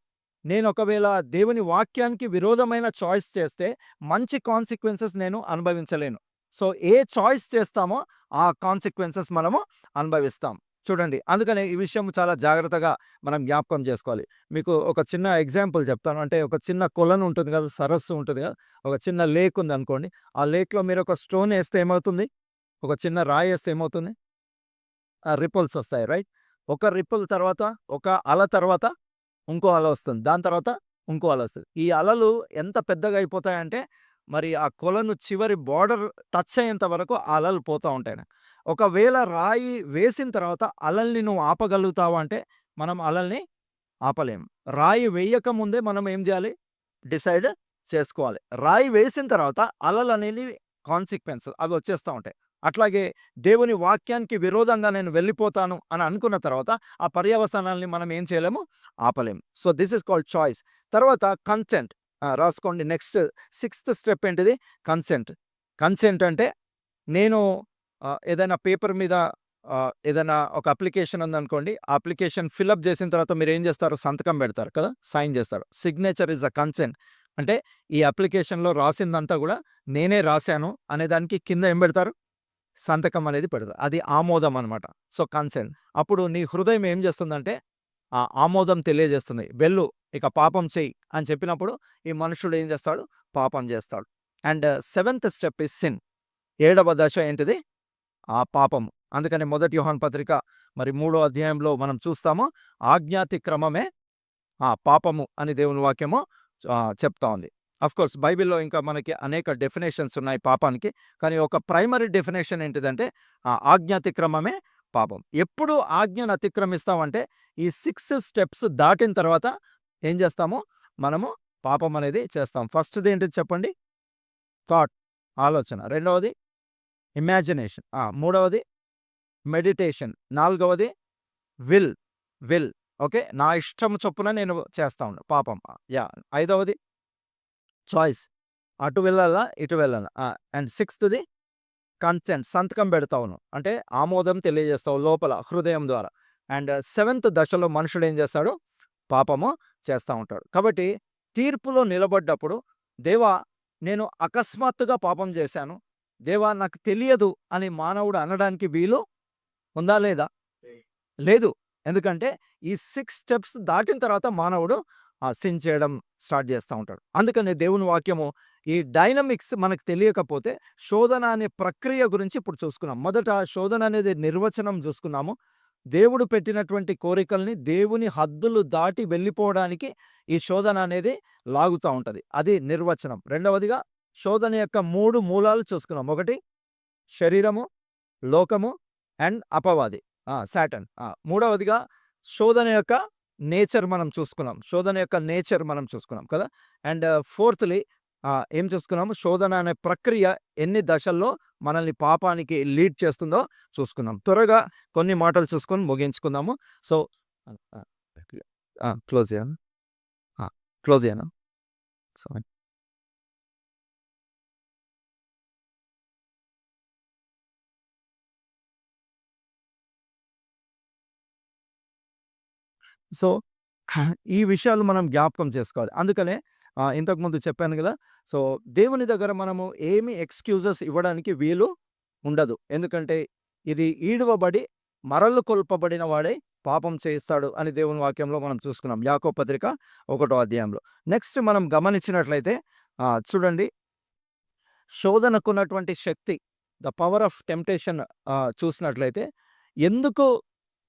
నేను ఒకవేళ దేవుని వాక్యానికి విరోధమైన చాయిస్ చేస్తే మంచి కాన్సిక్వెన్సెస్ నేను అనుభవించలేను. సో, ఏ చాయిస్ చేస్తామో ఆ కాన్సిక్వెన్సెస్ మనము అనుభవిస్తాం. చూడండి అందుకనే ఈ విషయం చాలా జాగ్రత్తగా మనం జ్ఞాపకం చేసుకోవాలి. మీకు ఒక చిన్న ఎగ్జాంపుల్ చెప్తాను. అంటే ఒక చిన్న కొలను ఉంటుంది కదా! సరస్సు ఉంటుంది కదా! ఒక చిన్న లేక్ ఉందనుకోండి. ఆ లేక్‌లో మీరు ఒక స్టోన్ ఏస్తే ఏమవుతుంది? ఒక చిన్న రాయి ఏస్తే ఏమవుతుంది? రిపుల్స్ వస్తాయి. రైట్? ఒక రిపుల్ తర్వాత, ఒక అల తర్వాత ఇంకో అల వస్తుంది. దాని తర్వాత ఇంకో అల వస్తది. ఈ అలలు ఎంత పెద్దగా అయిపోతాయంటే మరి ఆ కొలను చివరి బోర్డర్ టచ్ అయ్యేంత వరకు ఆ అలలు పోతా ఉంటాయి. ఒకవేళ రాయి వేసిన తర్వాత అలల్ని నువ్వు ఆపగలుగుతావా అంటే మనం అలల్ని ఆపలేము. రాయి వేయక ముందే మనం ఏం చేయాలి? డిసైడ్ చేసుకోవాలి. రాయి వేసిన తర్వాత అలలనేవి కాన్సిక్వెన్స్ అవి వచ్చేస్తా ఉంటాయి. అట్లాగే దేవుని వాక్యానికి విరోధంగా నేను వెళ్ళిపోతాను అని అనుకున్న తర్వాత ఆ పర్యవసానాల్ని మనం ఏం చేయలేము, ఆపలేము. So this is called choice. తర్వాత కన్సెంట్. రాసుకోండి. నెక్స్ట్ సిక్స్త్ స్టెప్ ఏంటిది? కన్సెంట్. కన్సెంట్ అంటే నేను ఏదైనా పేపర్ మీద ఏదైనా ఒక అప్లికేషన్ ఉందనుకోండి. ఆ అప్లికేషన్ ఫిలప్ చేసిన తర్వాత మీరేం చేస్తారు? సంతకం పెడతారు కదా! సైన్ చేస్తారు. Signature is a consent. అంటే ఈ అప్లికేషన్‌లో రాసిందంతా గూడా నేనే రాశాను అనేదానికి కింద ఏం పెడతారు? సంతకం అనేది పెడతారు. అది ఆమోదం అనమాట. So, consent. అప్పుడు నీ హృదయం ఏం చేస్తుందంటే ఆ ఆమోదం తెలియజేస్తుంది. వెళ్ళు ఇక పాపం చెయ్యి అని చెప్పినప్పుడు ఈ మనుషుడు ఏం చేస్తాడు? పాపం చేస్తాడు. And seventh step is sin. ఏడవ దశ ఏంటిది? ఆ పాపము. అందుకని మొదటి యోహాను పత్రిక మరి 3వ అధ్యాయంలో మనం చూస్తాము. ఆజ్ఞాతిక్రమమే పాపము అని దేవుని వాక్యము చెప్తా ఉంది. ఆఫ్‌కోర్స్ బైబిల్‌లో ఇంకా మనకి అనేక డెఫినిషన్స్ ఉన్నాయి పాపానికి. కానీ ఒక ప్రైమరీ డెఫినిషన్ ఏంటిదంటే ఆజ్ఞాతిక్రమమే పాపం. ఎప్పుడు ఆజ్ఞను అతిక్రమిస్తామంటే ఈ 6 స్టెప్స్ దాటిన తర్వాత ఏం చేస్తాము? మనము పాపం అనేది చేస్తాం. ఫస్ట్‌ది ఏంటిది చెప్పండి? థాట్, ఆలోచన. రెండవది ఇమాజినేషన్. మూడవది మెడిటేషన్. నాలుగవది విల్, విల్. ఓకే. నా ఇష్టం చొప్పున నేను చేస్తా ఉన్నా పాపం. ఐదవది చాయిస్. అటు వెళ్ళాలా? ఇటు వెళ్ళాలా? అండ్ సిక్స్త్‌ది కన్సెంట్. సంతకం పెడతావును. అంటే ఆమోదం తెలియజేస్తావు లోపల హృదయం ద్వారా. అండ్ సెవెంత్ దశలో మనుషుడు ఏం చేస్తాడు? పాపము చేస్తా ఉంటాడు. కాబట్టి తీర్పులో నిలబడ్డప్పుడు దేవా నేను అకస్మాత్తుగా పాపం చేశాను. దేవా నాకు తెలియదు అని మానవుడు అనడానికి వీలు ఉందా? లేదా? లేదు. ఎందుకంటే ఈ 6 స్టెప్స్ దాటిన తర్వాత మానవుడు సిన్ చేయడం స్టార్ట్ చేస్తా ఉంటాడు. అందుకనే దేవుని వాక్యము ఈ డైనమిక్స్ మనకు తెలియకపోతే శోధన అనే ప్రక్రియ గురించి ఇప్పుడు చూసుకున్నాం. మొదట శోధన అనేది నిర్వచనం చూసుకున్నాము. దేవుడు పెట్టినటువంటి కోరికల్ని దేవుని హద్దులు దాటి వెళ్ళిపోవడానికి ఈ శోధన అనేది లాగుతా ఉంటది. అది నిర్వచనం. రెండవదిగా శోధన యొక్క 3 మూలాలు చూసుకున్నాం. ఒకటి శరీరము, లోకము అండ్ అపవాది. సాటన్. మూడవదిగా శోధన యొక్క నేచర్ మనం చూసుకున్నాం. శోధన యొక్క నేచర్ మనం చూసుకున్నాం కదా! అండ్ ఫోర్త్‌లీ ఏం చూసుకున్నాము? శోధన అనే ప్రక్రియ ఎన్ని దశల్లో మనల్ని పాపానికి లీడ్ చేస్తుందో చూసుకున్నాం. త్వరగా కొన్ని మాటలు చూసుకొని ముగించుకుందాము. సో, క్లోజ్ చేయనా? క్లోజ్ చేయనా? సారీ. సో, ఈ విషయాలు మనం జ్ఞాపకం చేసుకోవాలి. అందుకనే ఇంతకుముందు చెప్పాను గదా! సో, దేవుని దగ్గర మనము ఏమి ఎక్స్‌క్యూజెస్ ఇవ్వడానికి వీలు ఉండదు. ఎందుకంటే ఇది ఈడవబడి మరలు కొల్పబడిన వాడే పాపం చేస్తాడు అని దేవుని వాక్యంలో మనం చూసుకున్నాం. యాకోబు పత్రిక 1 అధ్యాయంలో. నెక్స్ట్ మనం గమనించినట్లయితే చూడండి, శోధనకున్నటువంటి శక్తి, ద పవర్ ఆఫ్ టెంప్టేషన్ చూసినట్లయితే ఎందుకు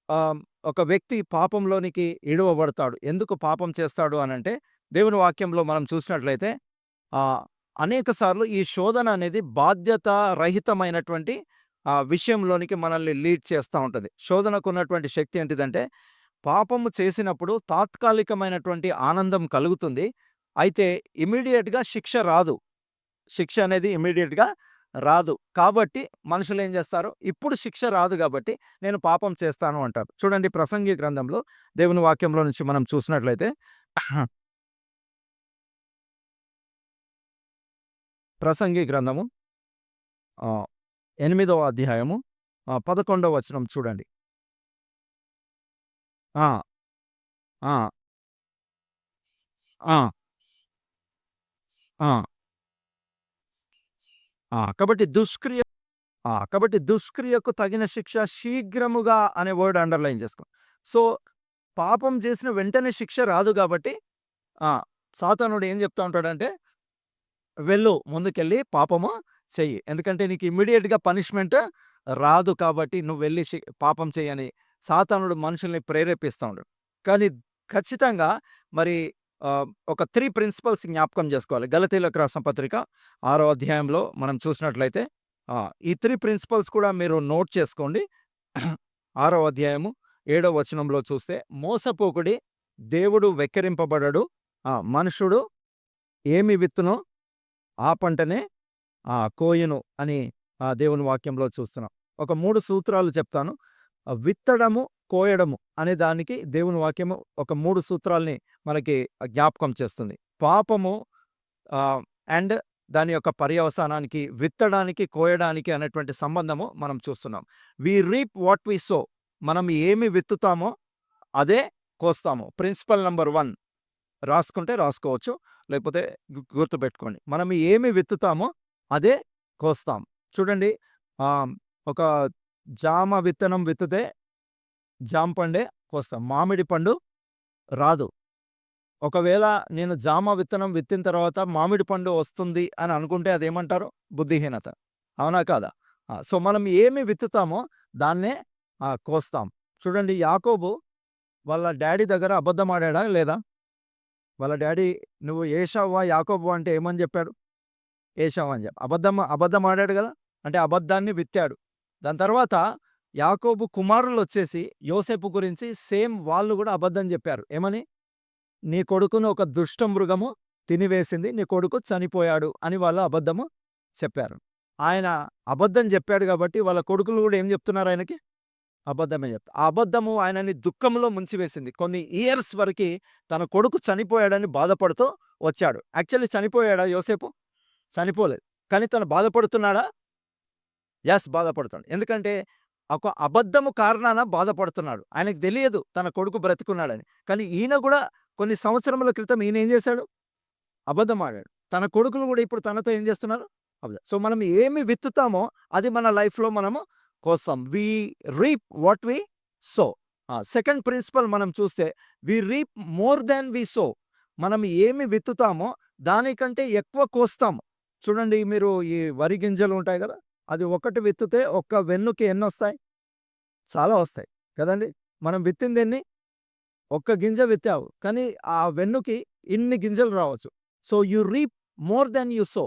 ఆహ్, ఒక వ్యక్తి పాపంలోనికి ఈడవబడతాడు? ఎందుకు పాపం చేస్తాడు అనంటే, దేవుని వాక్యంలో మనం చూసినట్లయితే ఆహ్, అనేక సార్లు ఈ శోధన అనేది బాధ్యత రహితమైనటువంటి విషయంలోనికి మనల్ని లీడ్ చేస్తా ఉంటది. శోధనకున్నటువంటి శక్తి ఏంటిదంటే, పాపము చేసినప్పుడు తాత్కాలికమైనటువంటి ఆనందం కలుగుతుంది. అయితే ఇమ్మీడియేట్‌గా శిక్ష రాదు. శిక్ష అనేది ఇమ్మీడియేట్‌గా రాదు. కాబట్టి మనుషులేం జేస్తారు? ఇప్పుడు శిక్ష రాదు గాబట్టి నేను పాపం చేస్తాను అంటారు. చూడండి, ప్రసంగి గ్రంథంలో దేవుని వాక్యంలో నుంచి మనం చూసినట్లయితే ప్రసంగి గ్రంథము ఆహ్, 8వ అధ్యాయము 11వ వచనం చూడండి. ఆ! ఆ! ఆ! ఆ! ఆ! కాబట్టి దుష్క్రియకు తగిన శిక్ష శీఘ్రముగా అనే వర్డ్ అండర్‌లైన్ చేసుకో. సో, పాపం చేసిన వెంటనే శిక్ష రాదు గాబట్టి ఆ! సాతానుడు ఏం జెప్తా ఉంటాడంటే, వెళ్ళు ముందుకెళ్ళి పాపము చెయ్యి. ఎందుకంటే నీకు ఇమ్మీడియేట్‌గా పనిష్మెంట్ రాదు కాబట్టి నువ్వెళ్ళి పాపం చెయ్యని సాతానుడు మనుషుల్ని ప్రేరేపిస్తా ఉంటాడు. కానీ ఖచ్చితంగా మరి ఒక 3 ప్రిన్సిపల్స్ జ్ఞాపకం జేసుకోవాలి. గలతీయులకు రాసిన పత్రిక 6వ అధ్యాయంలో మనం చూసినట్లయితే ఈ 3 ప్రిన్సిపల్స్ కూడా మీరు నోట్ చేసుకోండి. 6వ అధ్యాయము 7వ వచనంలో చూస్తే, మోసపోకుడి, దేవుడు వెక్కిరింపబడడు. మనుషుడు ఏమి విత్తునో ఆ పంటనే కోయును అని దేవుని వాక్యంలో చూస్తున్నాం. ఒక 3 సూత్రాలు చెప్తాను. విత్తడము, కోయడము అనే దానికి దేవుని వాక్యము ఒక 3 సూత్రాల్ని మనకి జ్ఞాపకం చేస్తుంది. పాపము అండ్ దాని యొక్క పర్యవసానానికి, విత్తడానికి, కోయడానికి అనేటువంటి సంబంధము మనం చూస్తున్నాం. వి రీప్ వాట్ వి సో. మనం ఏమి విత్తుతామో అదే కోస్తాము. ప్రిన్సిపల్ నంబర్ 1 రాసుకుంటే రాసుకోవచ్చు. లేకపోతే గుర్తుపెట్టుకోండి. మనం ఏమి విత్తుతామో అదే కోస్తాం. చూడండి, ఒక జామ విత్తనం విత్తితే జామ పండే కోస్తాం. మామిడి పండు రాదు. ఒకవేళ నేను జామ విత్తనం విత్తిన తర్వాత మామిడి పండు వస్తుంది అని అనుకుంటే అదేమంటారు? బుద్ధిహీనత. అవునా కాదా? సో, మనం ఏమి విత్తుతామో దాన్నే కోస్తాం. చూడండి, యాకోబు వాళ్ళ డ్యాడీ దగ్గర అబద్ధం ఆడాడా లేదా? వాళ్ళ డ్యాడీ నువ్వు ఏశావా, యాకోబు అంటే ఏమని చెప్పాడు? ఏశావు అని చెప్పి. అబద్ధం ఆడాడు కదా! అంటే అబద్ధాన్ని విత్తాడు. దాని తర్వాత యాకోబు కుమారులొచ్చేసి యోసేపు గురించి సేమ్ వాళ్ళు కూడా అబద్ధం చెప్పారు. ఏమని? నీ కొడుకును ఒక దుష్ట మృగము తినివేసింది, నీ కొడుకు చనిపోయాడు అని వాళ్ళు అబద్ధము చెప్పారు. ఆయన అబద్ధం చెప్పాడు కాబట్టి వాళ్ళ కొడుకులు కూడా ఏం చెప్తున్నారు ఆయనకి? అబద్ధమే చెప్తారు. ఆ అబద్ధము ఆయనని దుఃఖంలో ముంచివేసింది. కొన్ని ఇయర్స్ వరకి తన కొడుకు చనిపోయాడని బాధపడుతూ వచ్చాడు. యాక్చువల్లీ చనిపోయాడా యోసేపు? చనిపోలేదు. కానీ తను బాధపడుతున్నాడా? యెస్, బాధపడుతున్నాడు. ఎందుకంటే ఒక అబద్ధము కారణాన బాధపడుతున్నాడు. ఆయనకు తెలియదు తన కొడుకు బ్రతికున్నాడని. కానీ ఈయన కూడా కొన్ని సంవత్సరముల క్రితం ఈయన ఏం చేశాడు? అబద్ధం ఆడాడు. తన కొడుకులు కూడా ఇప్పుడు తనతో ఏం చేస్తున్నారు? అబద్ధం. సో, మనం ఏమి విత్తుతామో అది మన లైఫ్‌లో మనము కోస్తాం. We reap what we sow. Second principle మనం చూస్తే we reap more than we sow. మనం ఏమి విత్తుతామో దానికంటే ఎక్కువ కోస్తాము. చూడండి, మీరు ఈ వరి గింజలు ఉంటాయి కదా! అది ఒకటి విత్తితే ఒక్క వెన్నుకి ఎన్నొస్తాయి? చాలా వస్తాయి కదండీ! మనం విత్తిందెన్ని? ఒక్క గింజ విత్తావు. కానీ ఆ వెన్నుకి ఇన్ని గింజలు రావచ్చు. So, you reap more than you so.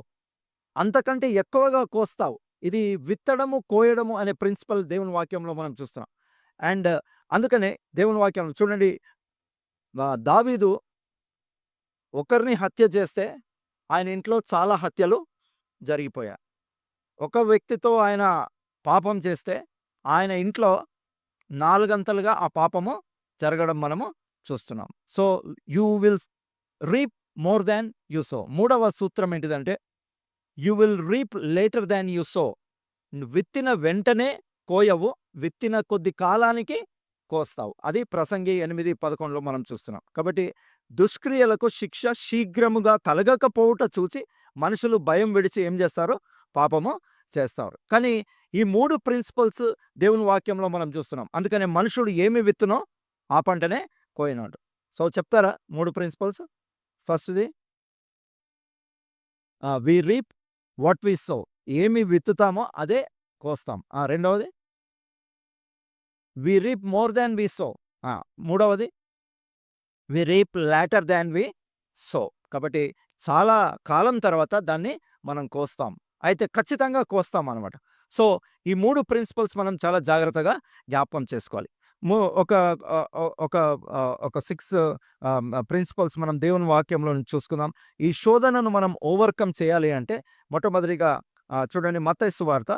అంతకంటే ఎక్కువగా కోస్తావు. ఇది విత్తడము, కోయడము అనే ప్రిన్సిపల్ దేవుని వాక్యంలో మనం చూస్తున్నాం. అండ్ అందుకనే దేవుని వాక్యంలో చూడండి, దావీదు ఒకరిని హత్య చేస్తే ఆయన ఇంట్లో చాలా హత్యలు జరిగిపోయాయి. ఒక వ్యక్తితో ఆయన పాపం చేస్తే ఆయన ఇంట్లో 4 అంతలుగా ఆ పాపము జరగడం మనము చూస్తున్నాం. So, you will reap more than you so. మూడవ సూత్రం ఏంటిదంటే you will reap later than you so. విత్తిన వెంటనే కోయవు, విత్తిన కొద్ది కాలానికి కోస్తావు. అది ప్రసంగి 8:11లో మనం చూస్తున్నాం. కాబట్టి దుష్క్రియలకు శిక్ష శీఘ్రముగా కలగకపోవుట చూచి మనుషులు భయం విడిచి ఏం చేస్తారు? పాపము చేస్తారు. కానీ ఈ 3 ప్రిన్సిపల్స్ దేవుని వాక్యంలో మనం చూస్తున్నాం. అందుకనే మనుషుడు ఏమి విత్తునో ఆ పంటనే కోయినాడు. సో, చెప్తారా 3 ప్రిన్సిపల్స్? ఫస్ట్‌ది వి రీప్ వాట్ వి సో. ఏమి విత్తుతామో అదే కోస్తాం. రెండవది వి reap more than we so. మూడవది వి reap later than we so. కాబట్టి చాలా కాలం తర్వాత దాన్ని మనం కోస్తాం. అయితే ఖచ్చితంగా కోస్తామనమాట. సో, ఈ 3 ప్రిన్సిపల్స్ మనం చాలా జాగ్రత్తగా జ్ఞాపకం చేసుకోవాలి. ఒక ఒక ఒక 6 ప్రిన్సిపల్స్ మనం దేవుని వాక్యంలో నుంచి చూసుకుందాం. ఈ శోధనను మనం ఓవర్‌కమ్ చేయాలి అంటే మొట్టమొదటిగా చూడండి, మత్తయి సువార్త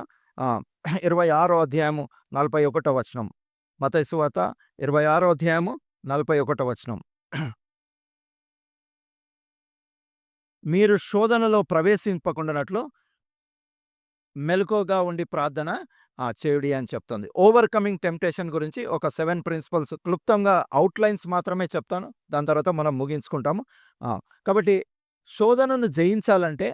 26వ అధ్యాయము 41వ వచనం. మత్తయి సువార్త 26వ అధ్యాయము 41వ వచనం. మీరు శోధనలో ప్రవేశింపకుండానట్లు మెలకువగా ఉండి ప్రార్థన చేయుడి అని చెప్తుంది. ఓవర్‌కమింగ్ టెంప్టేషన్ గురించి ఒక 7 ప్రిన్సిపల్స్ క్లుప్తంగా అవుట్‌లైన్స్ మాత్రమే చెప్తాను. దాని తర్వాత మనం ముగించుకుంటాము. కాబట్టి శోధనను జయించాలంటే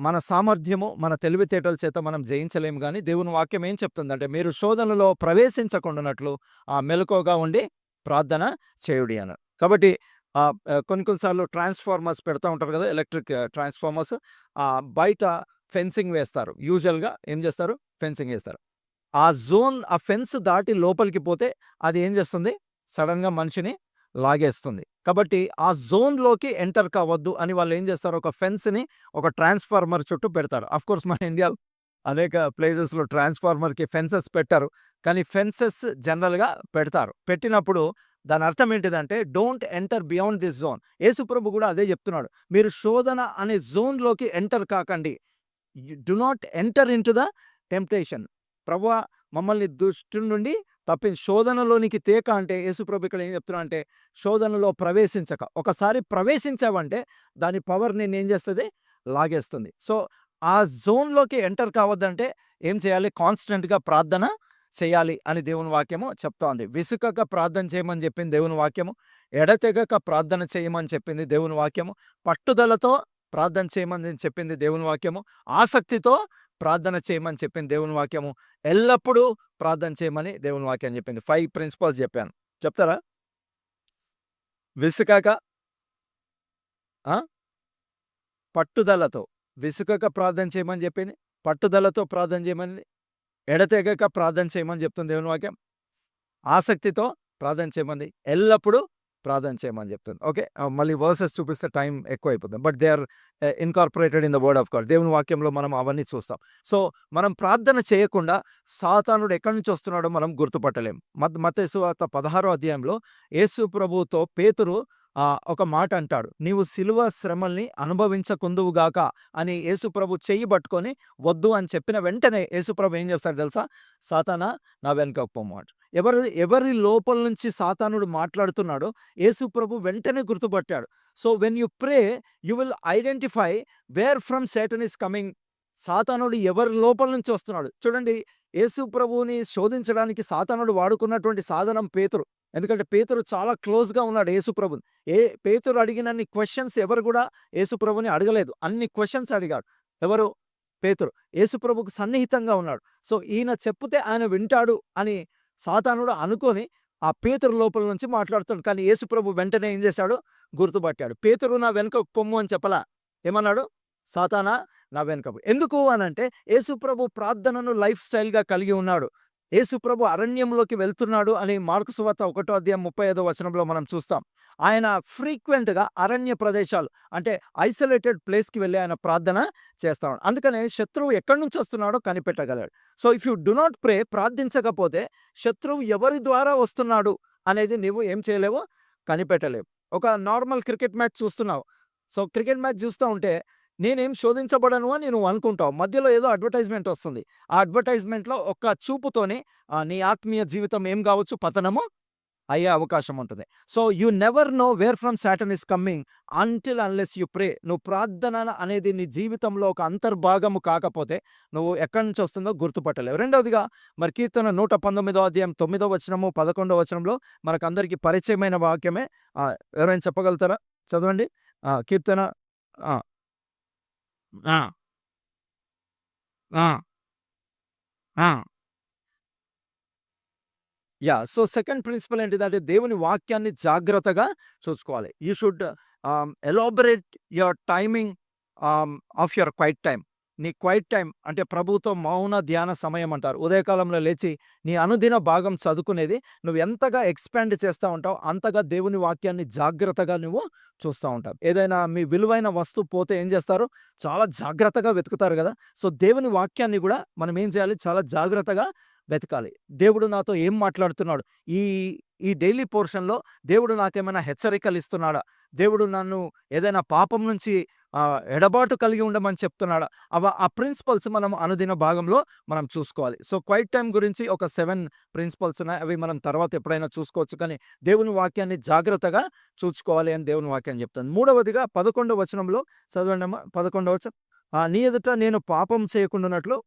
మన సామర్థ్యము, మన తెలివితేటల చేత మనం జయించలేము గానీ దేవుని వాక్యం ఏం చెప్తుందంటే మీరు శోధనలో ప్రవేశించకుండానట్లు మెలకువగా ఉండి ప్రార్థన చేయుడి అని. కాబట్టి కొన్ని సార్లు ట్రాన్స్‌ఫార్మర్స్ పెడతా ఉంటారు కదా! Electric transformers. బయట ఫెన్సింగ్ వేస్తారు. యూజువల్‌గా ఏం చేస్తారు? ఫెన్సింగ్ ఏస్తారు. ఆ ఫెన్స్ దాటి లోపలికి పోతే అది ఏం చేస్తుంది? సడెన్‌గా మనిషిని లాగేస్తుంది. కాబట్టి ఆ జోన్‌లోకి ఎంటర్ కావద్దు అని వాళ్ళు ఏం చేస్తారు? ఒక ఫెన్స్‌ని ఒక ట్రాన్స్‌ఫార్మర్ చుట్టూ పెడతారు. ఆఫ్‌కోర్స్ మన ఇండియాలో అనేక ప్లేసెస్‌లో ట్రాన్స్‌ఫార్మర్‌కి ఫెన్సెస్ పెట్టరు. కానీ ఫెన్సెస్ జనరల్‌గా పెడతారు. పెట్టినప్పుడు దాని అర్థం ఏంటిదంటే don't enter beyond this zone. యేసుప్రభు కూడా అదే చెప్తున్నాడు. మీరు శోధన అనే జోన్‌లోకి ఎంటర్ కాకండి. Do not enter into the temptation. ప్రభువా మమ్మల్ని దుష్టుని నుండి శోధనలోనికి తేక అంటే యేసుప్రభు ఇక్కడ ఏం చెప్తున్నా అంటే శోధనలో ప్రవేశించక. ఒకసారి ప్రవేశించావంటే దాని పవర్ నిన్నేం చేస్తది? లాగేస్తుంది. సో, ఆ జోన్‌లోకి ఎంటర్ కావద్దంటే ఏం చేయాలి? కాన్స్టెంట్‌గా ప్రార్థన చేయాలి అని దేవుని వాక్యము చెప్తోంది. విసుకక ప్రార్థన చేయమని చెప్పింది దేవుని వాక్యము. ఎడతెగక ప్రార్థన చేయమని చెప్పింది దేవుని వాక్యము. పట్టుదలతో ప్రార్థన చేయమని చెప్పింది దేవుని వాక్యము. ఆసక్తితో ప్రార్థన చేయమని చెప్పింది దేవుని వాక్యము. ఎల్లప్పుడూ ప్రార్థన చేయమని దేవుని వాక్యం చెప్పింది. 5 ప్రిన్సిపల్స్ చెప్పాను. చెప్తారా? విసుకక ఆ! పట్టుదలతో. విసుకక ప్రార్థన చేయమని చెప్పింది. పట్టుదలతో ప్రార్థన చేయమని, ఎడతెగక ప్రార్థన చేయమని చెప్తుంది దేవుని వాక్యం. ఆసక్తితో ప్రార్థన చేయమని, ఎల్లప్పుడూ ప్రార్థన చేయమని చెప్తుంది. ఓకే. మళ్ళీ వర్సెస్ చూపిస్తే టైం ఎక్కువైపోతుంది. But they are incorporated in the word of God. దేవుని వాక్యంలో మనం అవన్నీ చూస్తాం. సో, మనం ప్రార్థన చేయకుండా సాతానుడు ఎక్కడి నుంచి వస్తున్నాడో మనం గుర్తుపట్టలేం. మత్తయి సువార్త 16వ అధ్యాయంలో యేసు ప్రభువుతో పేతురు ఒక మాట అంటాడు. నీవు సిలువ శ్రమల్ని అనుభవించకుందువుగాక అని యేసు ప్రభు చెయ్యి పట్టుకొని వద్దు అని చెప్పిన వెంటనే యేసు ప్రభు ఏం చేస్తాడు తెలుసా? సాతానా నా వెనుకకు పొమ్ము అంటాడు. ఎవరి లోపల నుంచి సాతానుడు మాట్లాడుతున్నాడో యేసు ప్రభు వెంటనే గుర్తుపట్టాడు. So, when you pray you will identify where from Satan is coming. సాతానుడు ఎవరి లోపల నుంచి వస్తున్నాడు. చూడండి, యేసు ప్రభువుని శోధించడానికి సాతానుడు వాడుకున్నటువంటి సాధనం పేతురు. ఎందుకంటే పేతురు చాలా క్లోజ్‌గా ఉన్నాడు యేసు ప్రభుని. పేతురు అడిగినన్ని క్వెషన్స్ ఎవరు కూడా యేసు ప్రభుని అడగలేదు. అన్ని క్వెషన్స్ అడిగాడు. ఎవరు? పేతురు. యేసు ప్రభుకు సన్నిహితంగా ఉన్నాడు. సో, ఈయన చెప్తే ఆయన వింటాడు అని సాతానుడు అనుకోని ఆ పేతురు లోపల నుంచి మాట్లాడుతాడు. కానీ యేసు ప్రభు వెంటనే ఏం చేశాడు? గుర్తుపట్టాడు. పేతురు నా వెనుకకు పొమ్ము అని చెప్పలా. ఏమన్నాడు? సాతానా నా వెనుకకు. ఎందుకు అనంటే యేసు ప్రభు ప్రార్థనను లైఫ్ స్టైల్‌గా కలిగి ఉన్నాడు. యేసు ప్రభు అరణ్యంలోకి వెళ్తున్నాడు అని మార్కు సువార్త 1వ అధ్యాయం 35వ వచనంలో మనం చూస్తాం. ఆయన ఫ్రీక్వెంట్‌గా అరణ్య ప్రదేశాలు అంటే ఐసోలేటెడ్ ప్లేస్‌కి వెళ్లి ఆయన ప్రార్థన చేస్తాడు. అందుకనే శత్రువు ఎక్కడి నుంచి వస్తున్నాడో కనిపెట్టగలడు. So, if you do not pray, ప్రార్థించకపోతే శత్రువు ఎవరి ద్వారా వస్తున్నాడు అనేది నీవు ఏం చేయలేవు? కనిపెట్టలేవు. ఒక నార్మల్ క్రికెట్ మ్యాచ్ చూస్తున్నావు. సో, క్రికెట్ మ్యాచ్ చూస్తా ఉంటే నేనేం శోధించబడను అని నువ్వు అనుకుంటావు. మధ్యలో ఏదో అడ్వర్టైజ్‌మెంట్ వస్తుంది. ఆ అడ్వర్టైజ్‌మెంట్‌లో ఒక్క చూపుతోనే నీ ఆత్మీయ జీవితం ఏం కావచ్చు? పతనము అయ్యే అవకాశం ఉంటుంది. So, you never know where from Satan is coming until unless you pray. నువ్వు ప్రార్థన అనేది నీ జీవితంలో ఒక అంతర్భాగము కాకపోతే నువ్వు ఎక్కడి నుంచి వస్తుందో గుర్తుపట్టలేవు. రెండవదిగా మరి కీర్తన 119వ అధ్యాయం 9వ వచనము, 11వ వచనంలో మనకందరికీ పరిచయమైన వాక్యమే. ఎవరైనా చెప్పగలుగుతారా? చదవండి. కీర్తన ఆ! ఆ! ఆ! ఆ! సో, సెకండ్ ప్రిన్సిపల్ ఏంటిదంటే దేవుని వాక్యాన్ని జాగ్రత్తగా చూసుకోవాలి. You should elaborate your timing of your quiet time. నీ క్వైట్ టైమ్ అంటే ప్రభువుతో మౌన ధ్యాన సమయం అంటారు. ఉదయకాలంలో లేచి నీ అనుదిన భాగం చదువుకునేది నువ్వు ఎంతగా ఎక్స్పాండ్ చేస్తా ఉంటావో అంతగా దేవుని వాక్యాన్ని జాగ్రత్తగా నువ్వు చూస్తా ఉంటావు. ఏదైనా మీ విలువైన వస్తువు పోతే ఏం చేస్తారు? చాలా జాగ్రత్తగా వెతుకుతారు కదా! సో, దేవుని వాక్యాన్ని కూడా మనం ఏం చేయాలి? చాలా జాగ్రత్తగా వెతకాలి. దేవుడు నాతో ఏం మాట్లాడుతున్నాడు? ఈ ఈ డైలీ పోర్షన్‌లో దేవుడు నాకేమైనా హెచ్చరికలు ఇస్తున్నాడా? దేవుడు నన్ను ఏదైనా పాపం నుంచి ఎడబాటు కలిగి ఉండమని చెప్తున్నాడా? ఆ ప్రిన్సిపల్స్ మనం అనుదిన భాగంలో మనం చూసుకోవాలి. సో, క్వైట్ టైమ్ గురించి ఒక 7 ప్రిన్సిపల్స్ ఉన్నాయి. అవి మనం తర్వాత ఎప్పుడైనా చూసుకోవచ్చు. కానీ దేవుని వాక్యాన్ని జాగ్రత్తగా చూసుకోవాలి అని దేవుని వాక్యం చెప్తుంది. మూడవదిగా 11వ వచనంలో చదవండమ్మా. 11వ వచనం. నీ ఎదుట నేను పాపం చేయకుండునట్లు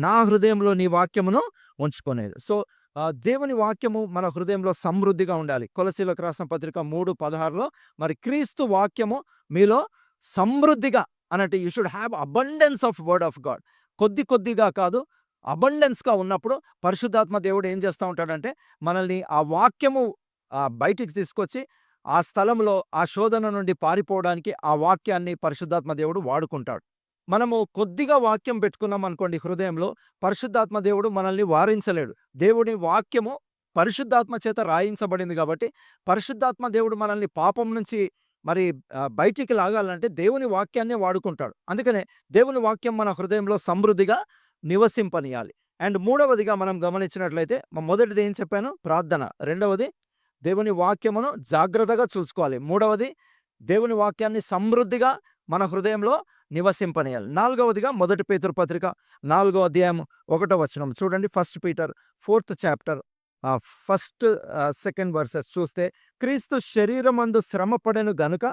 నా హృదయంలో నీ వాక్యమును ఉంచుకొనేది. సో, దేవుని వాక్యము మన హృదయంలో సమృద్ధిగా ఉండాలి. కొలసీలకు రాసిన పత్రిక 3:16లో మరి క్రీస్తు వాక్యము మీలో సమృద్ధిగా అన్నట్టు you should have abundance of word of God. కొద్దిగా కాదు, అబండెన్స్‌గా ఉన్నప్పుడు పరిశుద్ధాత్మ దేవుడు ఏం చేస్తా ఉంటాడంటే మనల్ని ఆ వాక్యము బయటికి తీసుకొచ్చి ఆ స్థలంలో ఆ శోధన నుండి పారిపోవడానికి ఆ వాక్యాన్ని పరిశుద్ధాత్మ దేవుడు వాడుకుంటాడు. మనము కొద్దిగా వాక్యం పెట్టుకున్నాం అనుకోండి హృదయంలో, పరిశుద్ధాత్మ దేవుడు మనల్ని వారించలేడు. దేవుని వాక్యము పరిశుద్ధాత్మ చేత రాయించబడింది కాబట్టి పరిశుద్ధాత్మ దేవుడు మనల్ని పాపం నుంచి మరి బయటికి లాగాలంటే దేవుని వాక్యాన్నే వాడుకుంటాడు. అందుకనే దేవుని వాక్యం మన హృదయంలో సమృద్ధిగా నివసింపనీయాలి. అండ్ మూడవదిగా మనం గమనించినట్లయితే మొదటిది ఏం చెప్పాను? ప్రార్థన. రెండవది దేవుని వాక్యమును జాగ్రత్తగా చూసుకోవాలి. మూడవది దేవుని వాక్యాన్ని సమృద్ధిగా మన హృదయంలో నివసింపనీయాలి. 4వదిగా మొదటి పేతురు పత్రిక 4వ అధ్యాయం 1వ వచనం చూడండి. First Peter 4th chapter first second versus చూస్తే, క్రీస్తు శరీరమందు శ్రమపడెను గనుక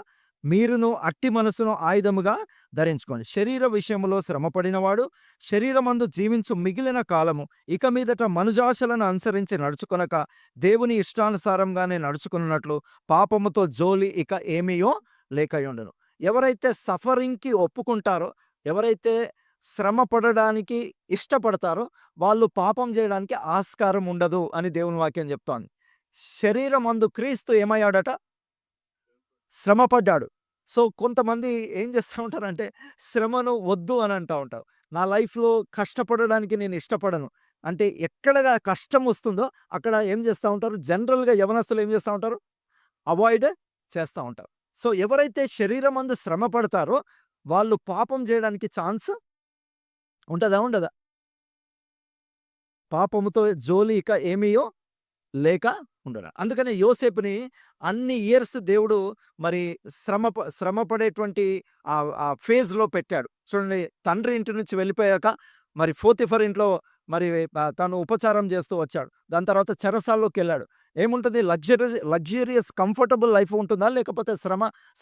మీరును అట్టి మనసును ఆయుధముగా ధరించుకోండి. శరీర విషయములో శ్రమపడినవాడు శరీరమందు జీవించు మిగిలిన కాలము ఇక మీదట మనుజాశలను అనుసరించి నడుచుకొనక దేవుని ఇష్టానుసారంగానే నడుచుకున్నట్లు పాపముతో జోలి ఇక ఏమీయో లేకయుండును. ఎవరైతే సఫరింగ్‌కి ఒప్పుకుంటారో, ఎవరైతే శ్రమ పడడానికి ఇష్టపడతారో వాళ్ళు పాపం చేయడానికి ఆస్కారం ఉండదు అని దేవుని వాక్యం చెప్తోంది. శరీరమందు క్రీస్తు ఏమయ్యాడట? శ్రమపడ్డాడు. సో, కొంతమంది ఏం చేస్తా ఉంటారంటే శ్రమను వద్దు అని అంటా ఉంటారు. నా లైఫ్‌లో కష్టపడడానికి నేను ఇష్టపడను. అంటే ఎక్కడగా కష్టం వస్తుందో అక్కడ ఏం చేస్తా ఉంటారు? జనరల్‌గా యవనస్తులు ఏం చేస్తా ఉంటారు? అవాయిడ్ చేస్తా ఉంటారు. సో, ఎవరైతే శరీరమందు శ్రమ పడతారో వాళ్ళు పాపం చేయడానికి ఛాన్స్ ఉంటదా? ఉండదా? పాపముతో జోలి ఇక ఏమీయో లేక ఉండరా. అందుకనే యోసేపుని అన్ని ఇయర్స్ దేవుడు మరి శ్రమ పడేటువంటి ఆ ఫేజ్‌లో పెట్టాడు. చూడండి, తండ్రి ఇంటి నుంచి వెళ్ళిపోయాక మరి పోతిఫర్ ఇంట్లో మరి తను ఉపచారం చేస్తూ వచ్చాడు. దాని తర్వాత చెరసాల్లోకెళ్ళాడు. ఏముంటది? లగ్జూరియస్ కంఫర్టబుల్ లైఫ్ ఉంటుందా? లేకపోతే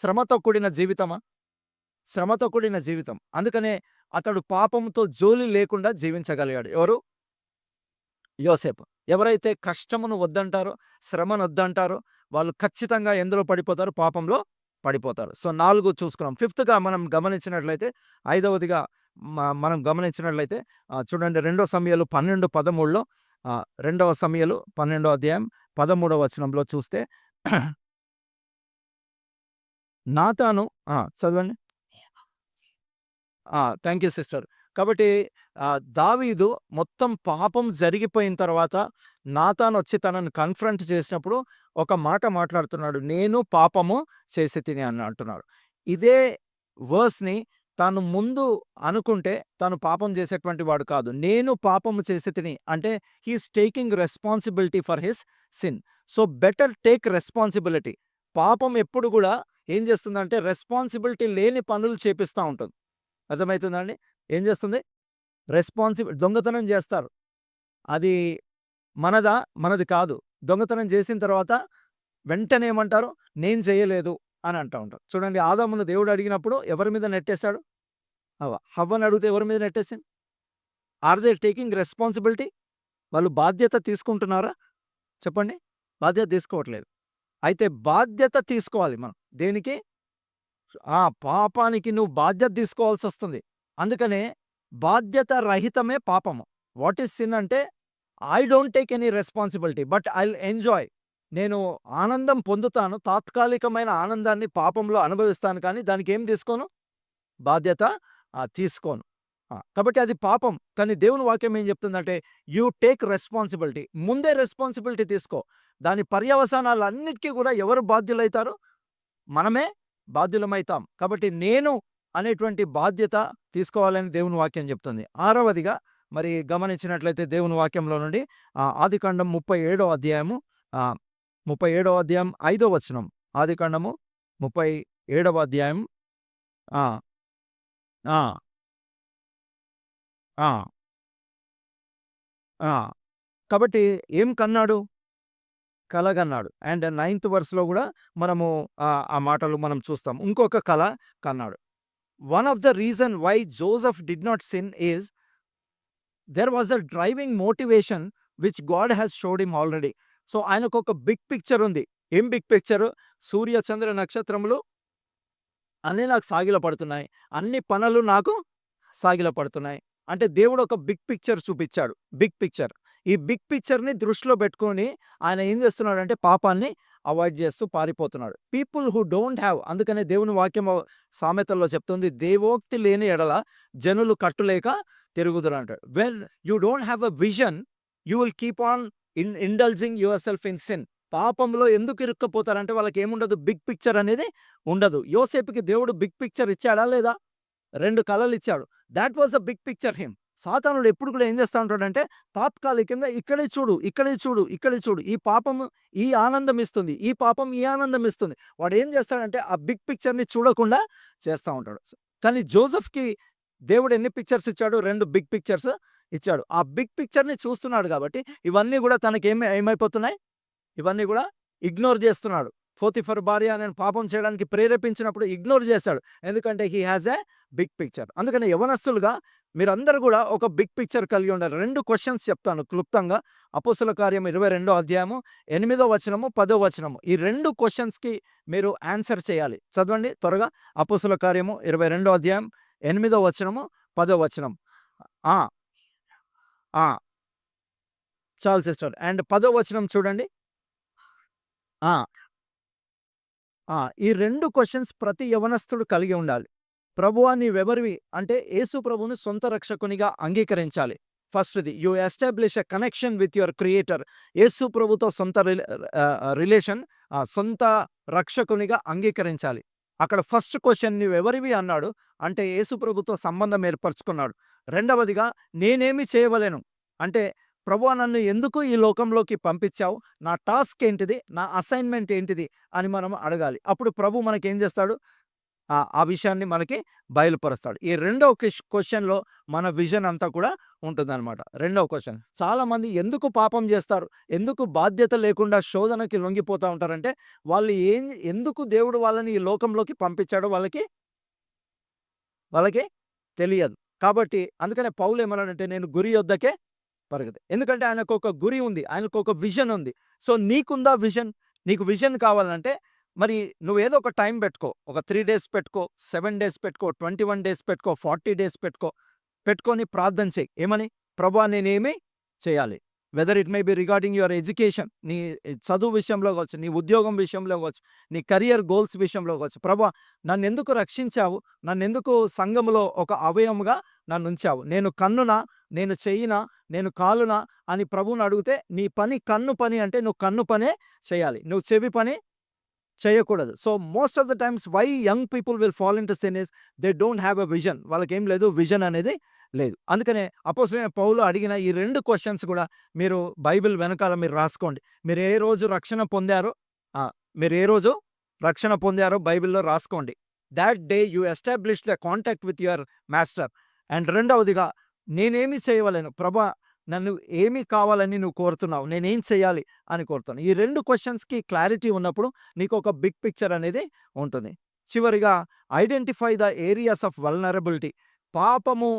శ్రమతో కూడిన జీవితమా? శ్రమతో కూడిన జీవితం. అందుకనే అతడు పాపంతో జోలి లేకుండా జీవించగలిగాడు. ఎవరు? యోసేపు. ఎవరైతే కష్టమును వద్దంటారో, శ్రమనొద్దంటారో వాళ్ళు ఖచ్చితంగా ఎందులో పడిపోతారు? పాపంలో పడిపోతారు. సో, 4 చూసుకున్నాం. ఫిఫ్త్‌గా మనం గమనించినట్లయితే, 5వదిగా మనం గమనించినట్లయితే చూడండి, 2 సమూయేలు 12:13లో 2 సమూయేలు 12వ అధ్యాయం 13వ వచనంలో చూస్తే నాతాను చదవండి. Thank you sister. కాబట్టి దావీదు మొత్తం పాపం జరిగిపోయిన తర్వాత నాతానొచ్చి తనను కన్ఫ్రంట్ చేసినప్పుడు ఒక మాట మాట్లాడుతున్నాడు. నేను పాపము చేసి తిని అని అంటున్నాడు. ఇదే వర్స్‌ని తాను ముందు అనుకుంటే తాను పాపం చేసేటువంటి వాడు కాదు. నేను పాపము చేసి తిని అంటే he is taking responsibility for his sin. So, better take responsibility. పాపం ఎప్పుడు కూడా ఏం చేస్తుందంటే రెస్పాన్సిబిలిటీ లేని పనులు చేపిస్తా ఉంటుంది. అర్థమవుతుందా అండి? ఏం చేస్తుంది? దొంగతనం చేస్తారు. అది మనదా? మనది కాదు. దొంగతనం చేసిన తర్వాత వెంటనే ఏమంటారు? నేను చేయలేదు అని అంటా ఉంటారు. చూడండి, ఆదామును దేవుడు అడిగినప్పుడు ఎవరి మీద నెట్టేశాడు? హవ్వను అడిగితే ఎవరి మీద నెట్టేసిండు? Are they taking responsibility? వాళ్ళు బాధ్యత తీసుకుంటున్నారా? చెప్పండి. బాధ్యత తీసుకోవట్లేదు. అయితే బాధ్యత తీసుకోవాలి మనం. దేనికి? పాపానికి నువ్వు బాధ్యత తీసుకోవాల్సొస్తుంది. అందుకనే బాధ్యత రహితమే పాపము. వాట్ ఈస్ సిన్ అంటే I don't take any responsibility but I'll enjoy. నేను ఆనందం పొందుతాను. తాత్కాలికమైన ఆనందాన్ని పాపంలో అనుభవిస్తాను, కానీ దానికి ఏం తీసుకోను? బాధ్యత తీసుకోను. కాబట్టి అది పాపం. కానీ దేవుని వాక్యం ఏం చెప్తుందంటే యూ టేక్ రెస్పాన్సిబిలిటీ. ముందే రెస్పాన్సిబిలిటీ తీసుకో. దాని పర్యవసానాలన్నిటికీ కూడా ఎవరు బాధ్యులైతారు? మనమే బాధ్యులమైతాం. కాబట్టి నేను అనేటువంటి బాధ్యత తీసుకోవాలని దేవుని వాక్యం చెప్తుంది. 6వదిగా మరి గమనించినట్లయితే దేవుని వాక్యంలో నుండి ఆదికాండం 37వ అధ్యాయము 37వ అధ్యాయం 5వ వచనం. ఆదికాండము 37వ అధ్యాయం ఆ! ఆ! ఆ! ఆ! కాబట్టి ఏం కన్నాడు? కలగన్నాడు. అండ్ 9th వర్స్‌లో గూడా మనము ఆ మాటలు మనం చూస్తాం. ఇంకొక కల కన్నాడు. One of the reason why Joseph did not sin is there was a driving motivation which God has showed him already. So, ఆయనకొక బిగ్ పిక్చర్ ఉంది. ఏం బిగ్ పిక్చరు? సూర్య, చంద్ర, నక్షత్రములు అన్నీ నాకు సాగిలపడుతున్నాయి. అన్ని పనులు నాకు సాగిలపడుతున్నాయి. అంటే దేవుడు ఒక బిగ్ పిక్చర్ చూపిచ్చాడు. Big picture. ఈ బిగ్ పిక్చర్‌ని దృష్టిలో పెట్టుకొని ఆయన ఏం చేస్తున్నాడంటే పాపాన్ని అవాయిడ్ చేస్తూ పారిపోతున్నాడు. పీపుల్ హూ డోంట్ హావ్, అందుకనే దేవుని వాక్యం సామెతల్లో చెప్తుంది, దేవోక్తి లేని ఎడల జనులు కట్టులేక తిరుగుదురంటాడు. When you don't have a vision you will keep on indulging yourself in sin. పాపంలో ఎందుకు ఇరుక్కపోతారంటే వాళ్ళకి ఏముండదు? బిగ్ పిక్చర్ అనేది ఉండదు. యోసేపుకి దేవుడు బిగ్ పిక్చర్ ఇచ్చాడా లేదా? 2 కలలు ఇచ్చాడు. That was the big picture him. సాతానుడు ఎప్పుడు కూడా ఏం చేస్తా ఉంటాడంటే తాత్కాలికంగా ఇక్కడే చూడు, ఇక్కడే చూడు, ఇక్కడే చూడు. ఈ పాపము ఈ ఆనందం ఇస్తుంది, ఈ పాపం ఈ ఆనందం ఇస్తుంది. వాడు ఏం చేస్తాడంటే ఆ బిగ్ పిక్చర్‌ని చూడకుండా చేస్తా ఉంటాడు. కానీ జోసెఫ్‌కి దేవుడు ఎన్ని పిక్చర్స్ ఇచ్చాడు? 2 బిగ్ పిక్చర్స్ ఇచ్చాడు. ఆ బిగ్ పిక్చర్‌ని చూస్తున్నాడు కాబట్టి ఇవన్నీ గూడా ఏమైపోతున్నాయి? ఇవన్నీ గూడా ఇగ్నోర్ జేస్తున్నాడు. పోతిఫర్ భార్య నేను పాపం చేయడానికి ప్రేరేపించినప్పుడు ఇగ్నోర్ చేశాడు. ఎందుకంటే he has a big picture. అందుకని యవనస్తులుగా మీరందరూ గూడా ఒక బిగ్ పిక్చర్ కలిగి ఉండాలి. 2 క్వెషన్స్ చెప్తాను క్లుప్తంగా. అపోస్తల కార్యం 22 అధ్యాయము 8 వచనము, 10 వచనము. ఈ 2 క్వెషన్స్‌కి మీరు ఆన్సర్ చేయాలి. చదవండి త్వరగా. అపోస్తల కార్యము 22 అధ్యాయం 8 వచనము, 10 వచనం. ఆ! ఆ! చాలు సిస్టర్. అండ్ 10 వచనం చూడండి. ఆ! ఈ 2 క్వెషన్స్ ప్రతి యవనస్తుడు కలిగి ఉండాలి. ప్రభువా నీవెవరివి? అంటే యేసు ప్రభువుని సొంత రక్షకునిగా అంగీకరించాలి. ఫస్ట్‌ది you establish a connection with your creator. యేసు ప్రభుతో రిలేషన్ సొంత రక్షకునిగా అంగీకరించాలి. అక్కడ ఫస్ట్ క్వెషన్ నీవెవరివి అన్నాడు. అంటే యేసు ప్రభుతో సంబంధం ఏర్పరచుకున్నాడు. రెండవదిగా నేనేమి చేయవలెను? అంటే ప్రభువా నన్ను ఎందుకు ఈ లోకంలోకి పంపించావు? నా టాస్క్ ఏంటిది? నా అసైన్‌మెంట్ ఏంటిది? అని మనం అడగాలి. అప్పుడు ప్రభు మనకేం చేస్తాడు? ఆ విషయాన్ని మనకి బయలుపరుస్తాడు. ఈ రెండవ క్వెషన్‌లో మన విజన్ అంతా కూడా ఉంటుందన్నమాట. రెండవ క్వెషన్. చాలామంది ఎందుకు పాపం చేస్తారు? ఎందుకు బాధ్యత లేకుండా శోధనకి లొంగిపోతా ఉంటారంటే, వాళ్ళు ఎందుకు దేవుడు వాళ్ళని ఈ లోకంలోకి పంపించాడో వాళ్ళకి తెలియదు. కాబట్టి అందుకనే పౌలు ఏమన్నాడంటే నేను గురి యొద్దకే పరిగెత్తు. ఎందుకంటే ఆయనకొక గురి ఉంది. ఆయనకొక విజన్ ఉంది. సో నీకుందా విజన్? నీకు విజన్ కావాలంటే మరి నువ్వేదో ఒక టైం పెట్టుకో. ఒక 3 డేస్ పెట్టుకో, 7 డేస్ పెట్టుకో, 21 డేస్ పెట్టుకో, 40 డేస్ పెట్టుకో. పెట్టుకొని ప్రార్థన చెయి. ఏమని? ప్రభువా నేనేమి చేయాలి? Weather it may B regarding your education. నీ చదువు విషయంలో కావచ్చు, నీ ఉద్యోగం విషయంలో కావచ్చు, నీ కెరియర్ గోల్స్ విషయంలో కావచ్చు. ప్రభువా నన్నెందుకు రక్షించావు? నన్నెందుకు సంఘములో ఒక అవయవంగా నన్నుంచావు? నేను కన్నునా? నేను చెయ్యినా? నేను కాలునా? అని ప్రభువుని అడిగితే నీ పని కన్ను పని అంటే నువ్వు కన్ను పనే చేయాలి. నువ్వు చెవి పని చేయకూడదు. So most of the times why young people will fall into sin is they don't have a vision. వాళ్ళకేం లేదు, విజన్ అనేది లేదు. అందుకనే అపోస్తలుడైన పౌలు అడిగిన ఈ 2 క్వెషన్స్ కూడా మీరు బైబిల్ వెనకాల మీరు రాసుకోండి. మీరు ఏ రోజు రక్షణ పొందారో బైబిల్‌లో రాసుకోండి. Thought day you established a contact with your master. And రెండవదిగా నేనేమి చేయవలెను? ప్రభా నన్ను ఏమి కావాలని నువ్వు కోరుతున్నావు? నేనేం చేయాలి అని కోరుతున్నాను. ఈ 2 క్వెషన్స్‌కి క్లారిటీ ఉన్నప్పుడు నీకొక బిగ్ పిక్చర్ అనేది ఉంటుంది. చివరిగా identify the areas of vulnerability. పాపము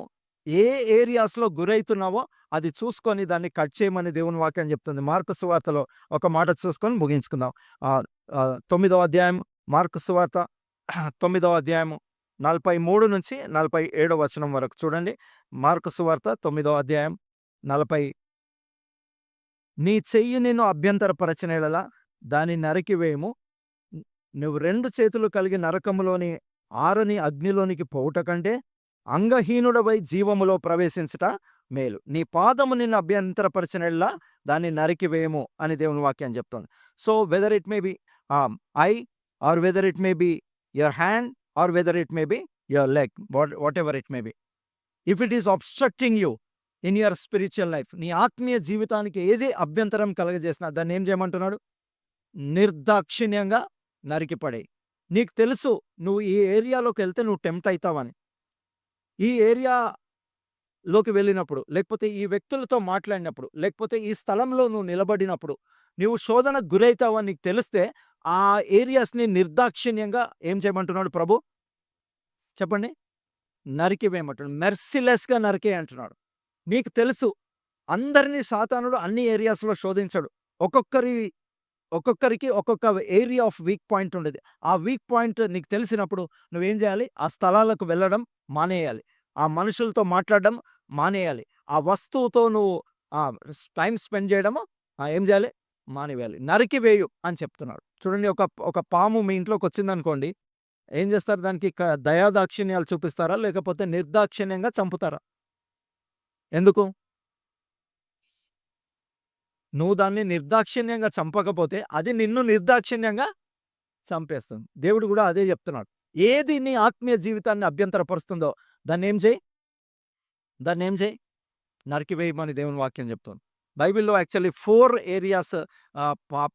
ఏ ఏరియాస్‌లో గురైతున్నావో అది చూసుకొని దాన్ని కట్ చేయమని దేవుని వాక్యం చెప్తుంది. మార్కు సువార్తలో ఒక మాట చూసుకొని ముగించుకుందాం. 9వ అధ్యాయం మార్కు సువార్త 9వ అధ్యాయము 43 నుంచి 47 వచనం వరకు చూడండి. మార్కు సువార్త 9వ అధ్యాయం 40 నీ చెయ్యి నిన్ను అభ్యంతరపరచిన యెడల దాన్ని నరికివేయుము. నువ్వు 2 చేతులు కలిగి నరకములోని ఆరని అగ్నిలోనికి పోవుట కంటే అంగహీనుడవై జీవములో ప్రవేశించుట మేలు. నీ పాదము నిన్ను అభ్యంతరపరచిన యెడల దాన్ని నరికివేయము అని దేవుని వాక్యం చెప్తుంది. So whether it may be eye or whether it may be your hand or whether it may be your leg, whatever it may be. If it is obstructing you in your spiritual life, నీ ఆత్మీయ జీవితానికి ఏది అభ్యంతరం కలగజేసినా దాన్ని ఏం చేయమంటున్నాడు? నిర్దాక్షిణ్యంగా నరికిపడేయి. నీకు తెలుసు నువ్వు ఈ ఏరియాలోకి వెళ్తే నువ్వు టెంప్ట్ అవుతావని. ఈ ఏరియాలోకి వెళ్ళినప్పుడు, లేకపోతే ఈ వ్యక్తులతో మాట్లాడినప్పుడు, లేకపోతే ఈ స్థలంలో నువ్వు నిలబడినప్పుడు నువ్వు శోధనకు గురవుతావని నీకు తెలిస్తే ఆ ఏరియాస్ని నిర్దాక్షిణ్యంగా ఏం చేయమంటున్నాడు ప్రభు? చెప్పండి. నరికివేయమంటున్నాడు. మెర్సిలెస్‌గా నరికేయి అంటున్నాడు. నీకు తెలుసు అందరినీ సాతానుడు అన్ని ఏరియాస్‌లో శోధించడు. ఒక్కొక్కరికి ఒక్కొక్క ఏరియా ఆఫ్ వీక్ పాయింట్ ఉండేది. ఆ వీక్ పాయింట్ నీకు తెలిసినప్పుడు నువ్వేం చేయాలి? ఆ స్థలాలకు వెళ్ళడం మానేయాలి. ఆ మనుషులతో మాట్లాడడం మానేయాలి. ఆ వస్తువుతో నువ్వు టైం స్పెండ్ చేయడము ఏం చేయాలి? మానేయాలి. నరికివేయు అని చెప్తున్నాడు. చూడండి, ఒక పాము మీ ఇంట్లోకి వచ్చిందనుకోండి, ఏం చేస్తారు? దానికి దయాదాక్షిణ్యాలు చూపిస్తారా? లేకపోతే నిర్దాక్షిణ్యంగా చంపుతారా? ఎందుకు? నువ్వు దాన్ని నిర్దాక్షిణ్యంగా చంపకపోతే అది నిన్ను నిర్దాక్షిణ్యంగా చంపేస్తుంది. దేవుడు కూడా అదే చెప్తున్నాడు. ఏది నీ ఆత్మీయ జీవితాన్ని అభ్యంతరపరుస్తుందో దాన్నేం చేయి? నరికివేయమని దేవుని వాక్యం చెప్తుంది. బైబిల్‌లో యాక్చువల్లీ 4 ఏరియాస్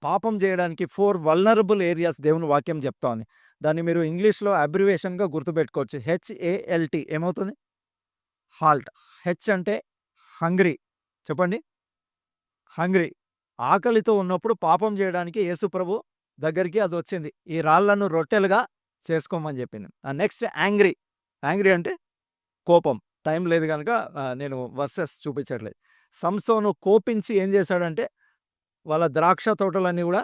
పాపం చేయడానికి 4 వల్నరబుల్ ఏరియాస్ దేవుని వాక్యం చెప్తా ఉంది. దాన్ని మీరు ఇంగ్లీష్‌లో అబ్రివియేషన్‌గా గుర్తుపెట్టుకోవచ్చు. HALT ఏమవుతుంది? హాల్ట్. హెచ్ అంటే హంగ్రీ. చెప్పండి. హంగ్రీ. ఆకలితో ఉన్నప్పుడు పాపం జేయడానికి యేసు ప్రభు దగ్గరికి అదొచ్చింది. ఈ రాళ్ళను రొట్టెలుగా చేసుకోమని జెప్పింది. Next angry. యాంగ్రీ అంటే కోపం. టైం లేదు గనక నేను వర్సెస్ చూపించట్లేదు. సంసోను కోపించి ఏం జేశాడంటే, వాళ్ళ ద్రాక్ష తోటలన్నీ గూడా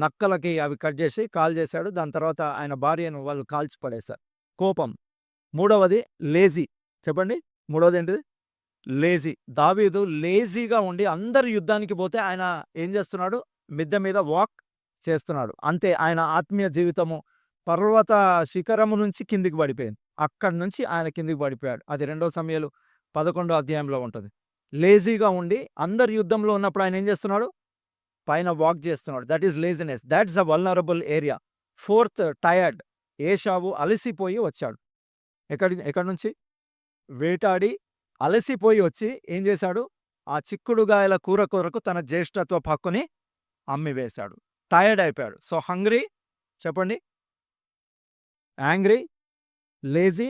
నక్కలకి అవి కట్ జేసి కాల్చేశాడు. దాని తర్వాత ఆయన భార్యను వాళ్ళు కాల్చి పడేశారు. కోపం. మూడవది లేజీ. చెప్పండి. మూడవదేంటిది? లేజీ. దావీదు లేజీగా ఉండి అందరూ యుద్ధానికి పోతే ఆయన ఏం జేస్తున్నాడు? మిద్దె మీద వాక్ చేస్తున్నాడు. అంతే ఆయన ఆత్మీయ జీవితము పర్వత శిఖరము నుంచి కిందికి పడిపోయింది. అక్కడి నుంచి ఆయన కిందికి పడిపోయాడు. అది 2 సమూయేలు 11 అధ్యాయంలో ఉంటది. లేజీగా ఉండి అందరు యుద్ధంలో ఉన్నప్పుడు ఆయన ఏం జేస్తున్నాడు? పైన వాక్ జేస్తున్నాడు. That is laziness. That's the vulnerable area. Fourth tired. ఏశావు అలసిపోయి వచ్చాడు. ఎక్కడి నుంచి? వేటాడి అలసిపోయి వచ్చి ఏం చేశాడు? ఆ చిక్కుడుగాయల కూర కొరకు తన జ్యేష్ఠత్వపు హక్కుని అమ్మివేశాడు. టైర్డ్ అయిపోయాడు. సో హంగ్రీ చెప్పండి. Angry, lazy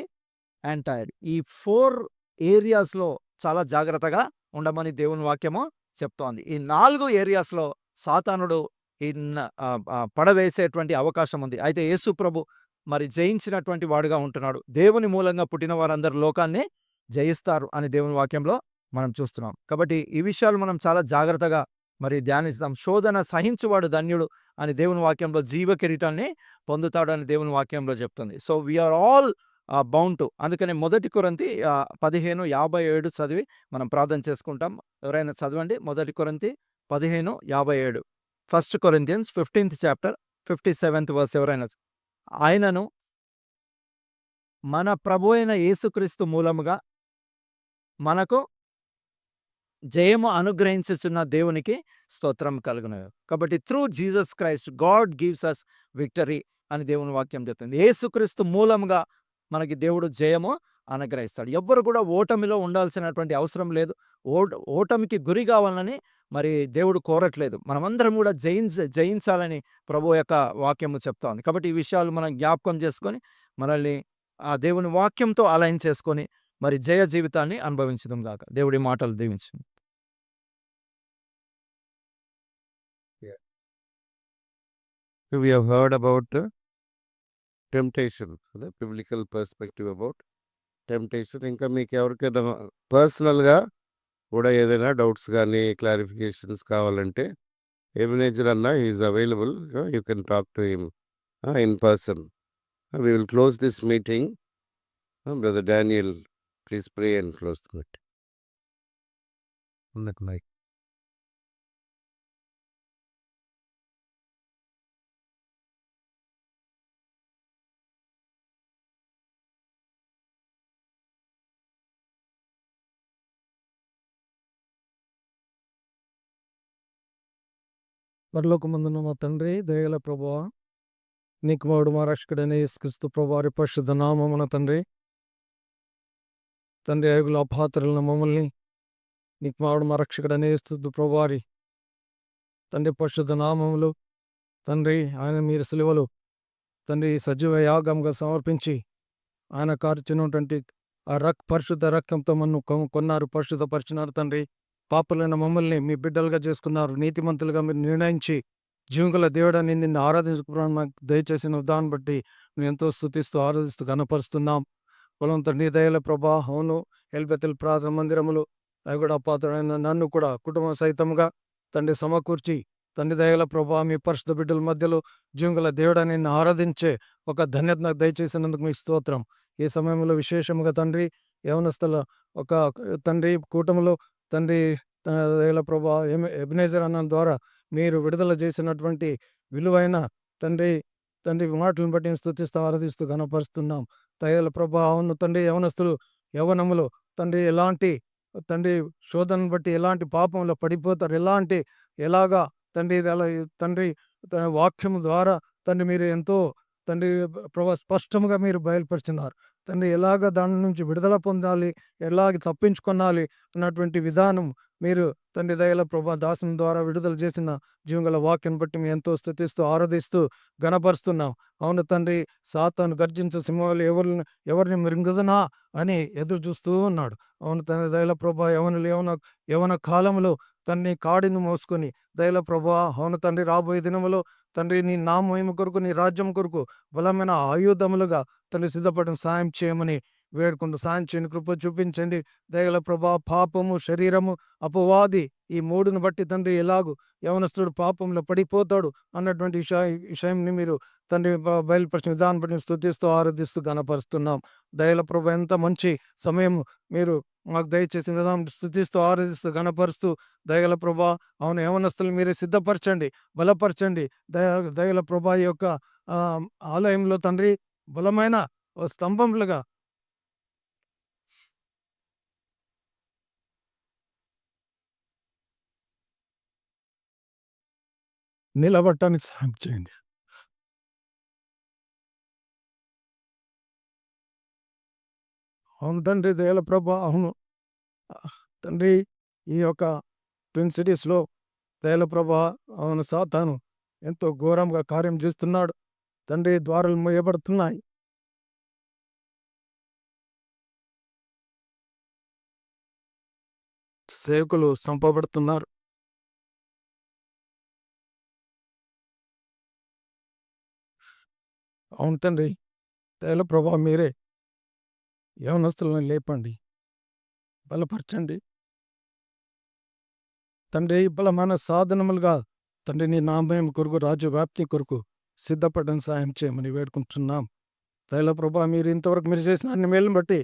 and tired. ఈ 4 ఏరియాస్‌లో చాలా జాగ్రత్తగా ఉండమని దేవుని వాక్యము చెప్తోంది. ఈ 4 ఏరియాస్‌లో సాతానుడు పడవేసేటువంటి అవకాశం ఉంది. అయితే యేసు ప్రభు మరి జయించినటువంటి వాడుగా ఉంటున్నాడు. దేవుని మూలంగా పుట్టిన వారందరూ లోకాన్ని జయిస్తారు అని దేవుని వాక్యంలో మనం చూస్తున్నాం. కాబట్టి ఈ విషయాలు మనం చాలా జాగ్రత్తగా మరి ధ్యానిస్తాం. శోధన సహించువాడు ధన్యుడు అని దేవుని వాక్యంలో జీవ కిరీటాన్ని పొందుతాడు అని దేవుని వాక్యంలో చెప్తుంది. So we're all bound to. అందుకని 1 కొరింథీ 15:57 చదివి మనం ప్రార్థన చేసుకుంటాం. ఎవరైనా చదవండి. 1 కొరింథీ 15:57. 1 Corinthians 15th chapter 57th verse ఎవరైనా. ఆయనను మన ప్రభువైన యేసుక్రీస్తు మూలముగా మనకు జయము అనుగ్రహించుచున్న దేవునికి స్తోత్రం కలుగును. కాబట్టి through Jesus Christ God gives us victory అని దేవుని వాక్యం చెప్తుంది. యేసుక్రీస్తు మూలంగా మనకి దేవుడు జయము అనుగ్రహిస్తాడు. ఎవ్వరు కూడా ఓటమిలో ఉండాల్సినటువంటి అవసరం లేదు. ఓటమికి గురి కావాలని మరి దేవుడు కోరట్లేదు. మనమందరం కూడా జయించాలని ప్రభువు యొక్క వాక్యము చెప్తోంది. కాబట్టి ఈ విషయాలు మనం జ్ఞాపకం చేసుకొని మనల్ని ఆ దేవుని వాక్యంతో అలైన్ చేసుకొని మరి జయ జీవితాన్ని అనుభవించుదాం గాక. దేవుడి మాటలు దీవించు. We have heard about temptation, the biblical perspective about temptation. ఇంకా మీకు ఎవరికైనా పర్సనల్గా కూడా ఏదైనా డౌట్స్ కానీ క్లారిఫికేషన్స్ కావాలంటే ఎబినేజర్ అన్న is available. You can talk to him in person. We will close this meeting. Brother Daniel, please pray and close the meeting. Mic. పరలోకమందున్న మా తండ్రి, దయగల ప్రభువా, నీ కుమారుడు మా రక్షకుడైన యేసుక్రీస్తు ప్రభువారి పరిశుద్ధ నామమున తండ్రి అయగుల అపాత్రులను మమ్మల్ని నీ కుమారుడు మా రక్షకుడైన యేసుక్రీస్తు ప్రభువారి తండ్రి పరిశుద్ధ నామములు తండ్రి ఆయన మీరు సిలువలు తండ్రి సజీవ యాగంగా సమర్పించి ఆయన కార్చినటువంటి ఆ పరిశుద్ధ రక్తంతో మన్ను కొన్నారు, పరిశుద్ధపరిచినారు తండ్రి. పాపులైన మమ్మల్ని మీ బిడ్డలుగా చేసుకున్నారు. నీతిమంతులుగా మీరు నిర్ణయించి జీవంగల దేవుడాన్ని నిన్ను ఆరాధించుకున్నాను మాకు దయచేసిన ఉదాహరణ బట్టి మేము ఎంతో స్తుతిస్తూ ఆరాధిస్తూ గణపరుస్తున్నాం. పొలం తండ్రి దయల ప్రభా, అవును ఎల్బెతల్ ప్రార్థన మందిరములు అవి కూడా పాత్రమైన నన్ను కూడా కుటుంబ సహితంగా తండ్రి సమకూర్చి తండ్రి దయల ప్రభా మీ పరిశుద్ధ బిడ్డల మధ్యలో జీవంగల దేవుడాన్ని నిన్ను ఆరాధించే ఒక ధన్యత నాకు దయచేసినందుకు మీకు స్తోత్రం. ఈ సమయంలో విశేషంగా తండ్రి యవనస్తుల ఒక తండ్రి కూటమిలో తండ్రి దయల ప్రభా ఎబినేజర్ అన్న ద్వారా మీరు విడుదల చేసినటువంటి విలువైన తండ్రి మాటలను బట్టి స్తుతిస్తూ ఆరాధిస్తూ గణపరుస్తున్నాం. దయల ప్రభా, అవును తండ్రి యవనస్తులు యవనములు తండ్రి ఎలాంటి తండ్రి శోధనను బట్టి ఎలాంటి పాపంలో పడిపోతారు, ఎలాగా తండ్రి వాక్యం ద్వారా తండ్రి మీరు ఎంతో తండ్రి ప్రభా స్పష్టంగా మీరు బయలుపరుచున్నారు. తండ్రి ఎలాగ దాని నుంచి విడుదల పొందాలి, ఎలాగ తప్పించుకొనాలి అన్నటువంటి విధానం మీరు తండ్రి దయల ప్రభా దాసుని ద్వారా విడుదల చేసిన జీవంగల వాక్యం బట్టి మేము ఎంతో స్తుతిస్తూ ఆరాధిస్తూ గణపరుస్తున్నాం. అవును తండ్రి, సాతాను గర్జించే సింహాలు ఎవరిని మృంగుదునా అని ఎదురు చూస్తూ ఉన్నాడు. అవును తండ్రి దయల ప్రభా యవన కాలంలో తండ్రి కాడిని మోసుకొని దయల ప్రభా, అవును తండ్రి, రాబోయే దినములో తండ్రి నీ నా మహిమ కొరకు నీ రాజ్యం కొరకు బలమైన ఆయుధములుగా తండ్రి సిద్ధపడిన సాయం చేయమని వేడుకుంటూ సాయం చేయని కృప చూపించండి. దయగల ప్రభా, పాపము, శరీరము, అపవాది ఈ మూడును బట్టి తండ్రి ఎలాగూ యవనస్తుడు పాపంలో పడిపోతాడు అన్నటువంటి విషయంని మీరు తండ్రి బయలుపరిచిన విధానం బట్టి స్తుతిస్తూ ఆరాధిస్తూ గణపరుస్తున్నాం. దయల ప్రభు, ఎంత మంచి సమయం మీరు మాకు దయచేసిన విధానం స్తుతిస్తూ ఆరాధిస్తూ గణపరుస్తూ దయగల ప్రభా, అవును యవనస్తులు మీరే సిద్ధపరచండి, బలపరచండి. దయగల ప్రభా ఈ యొక్క ఆ, ఆలయంలో తండ్రి బలమైన స్తంభములుగా నిలబడటానికి సాయం చేయండి. అవును తండ్రి దయల ప్రభా, అవును తండ్రి, ఈ యొక్క ట్విన్ సిటీస్లో దయల ప్రభా, అవును సాతాను ఎంతో ఘోరంగా కార్యం చేస్తున్నాడు తండ్రి. ద్వారాలు మూయబడుతున్నాయి. సేవకులు చంపబడుతున్నారు. అవును తండ్రి దయల ప్రభా, మీరే యవనస్తులను లేపండి, బలపరచండి తండ్రి. బలమైన సాధనములుగా తండ్రి నీ నామయం కొరకు, రాజ్య వ్యాప్తి కొరకు సిద్ధపడడం సాయం చేయమని వేడుకుంటున్నాం. దయల ప్రభా, మీరు ఇంతవరకు మీరు చేసిన అన్ని మేళ్ళని బట్టి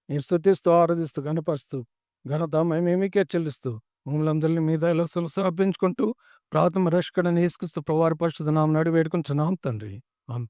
నేను స్తుతిస్తూ ఆరాధిస్తూ గణపరుస్తూ ఘనత మేమేమికే చెల్లిస్తూ మమ్మల్ని అందరినీ మీ దయలో సమర్పించుకుంటూ ప్రాథమ రక్షకుడని యేసుక్రీస్తు ప్రభువారి పరిశుద్ధ నామమున అడిగి వేడుకుంటున్నాం తండ్రి. ఆమేన్.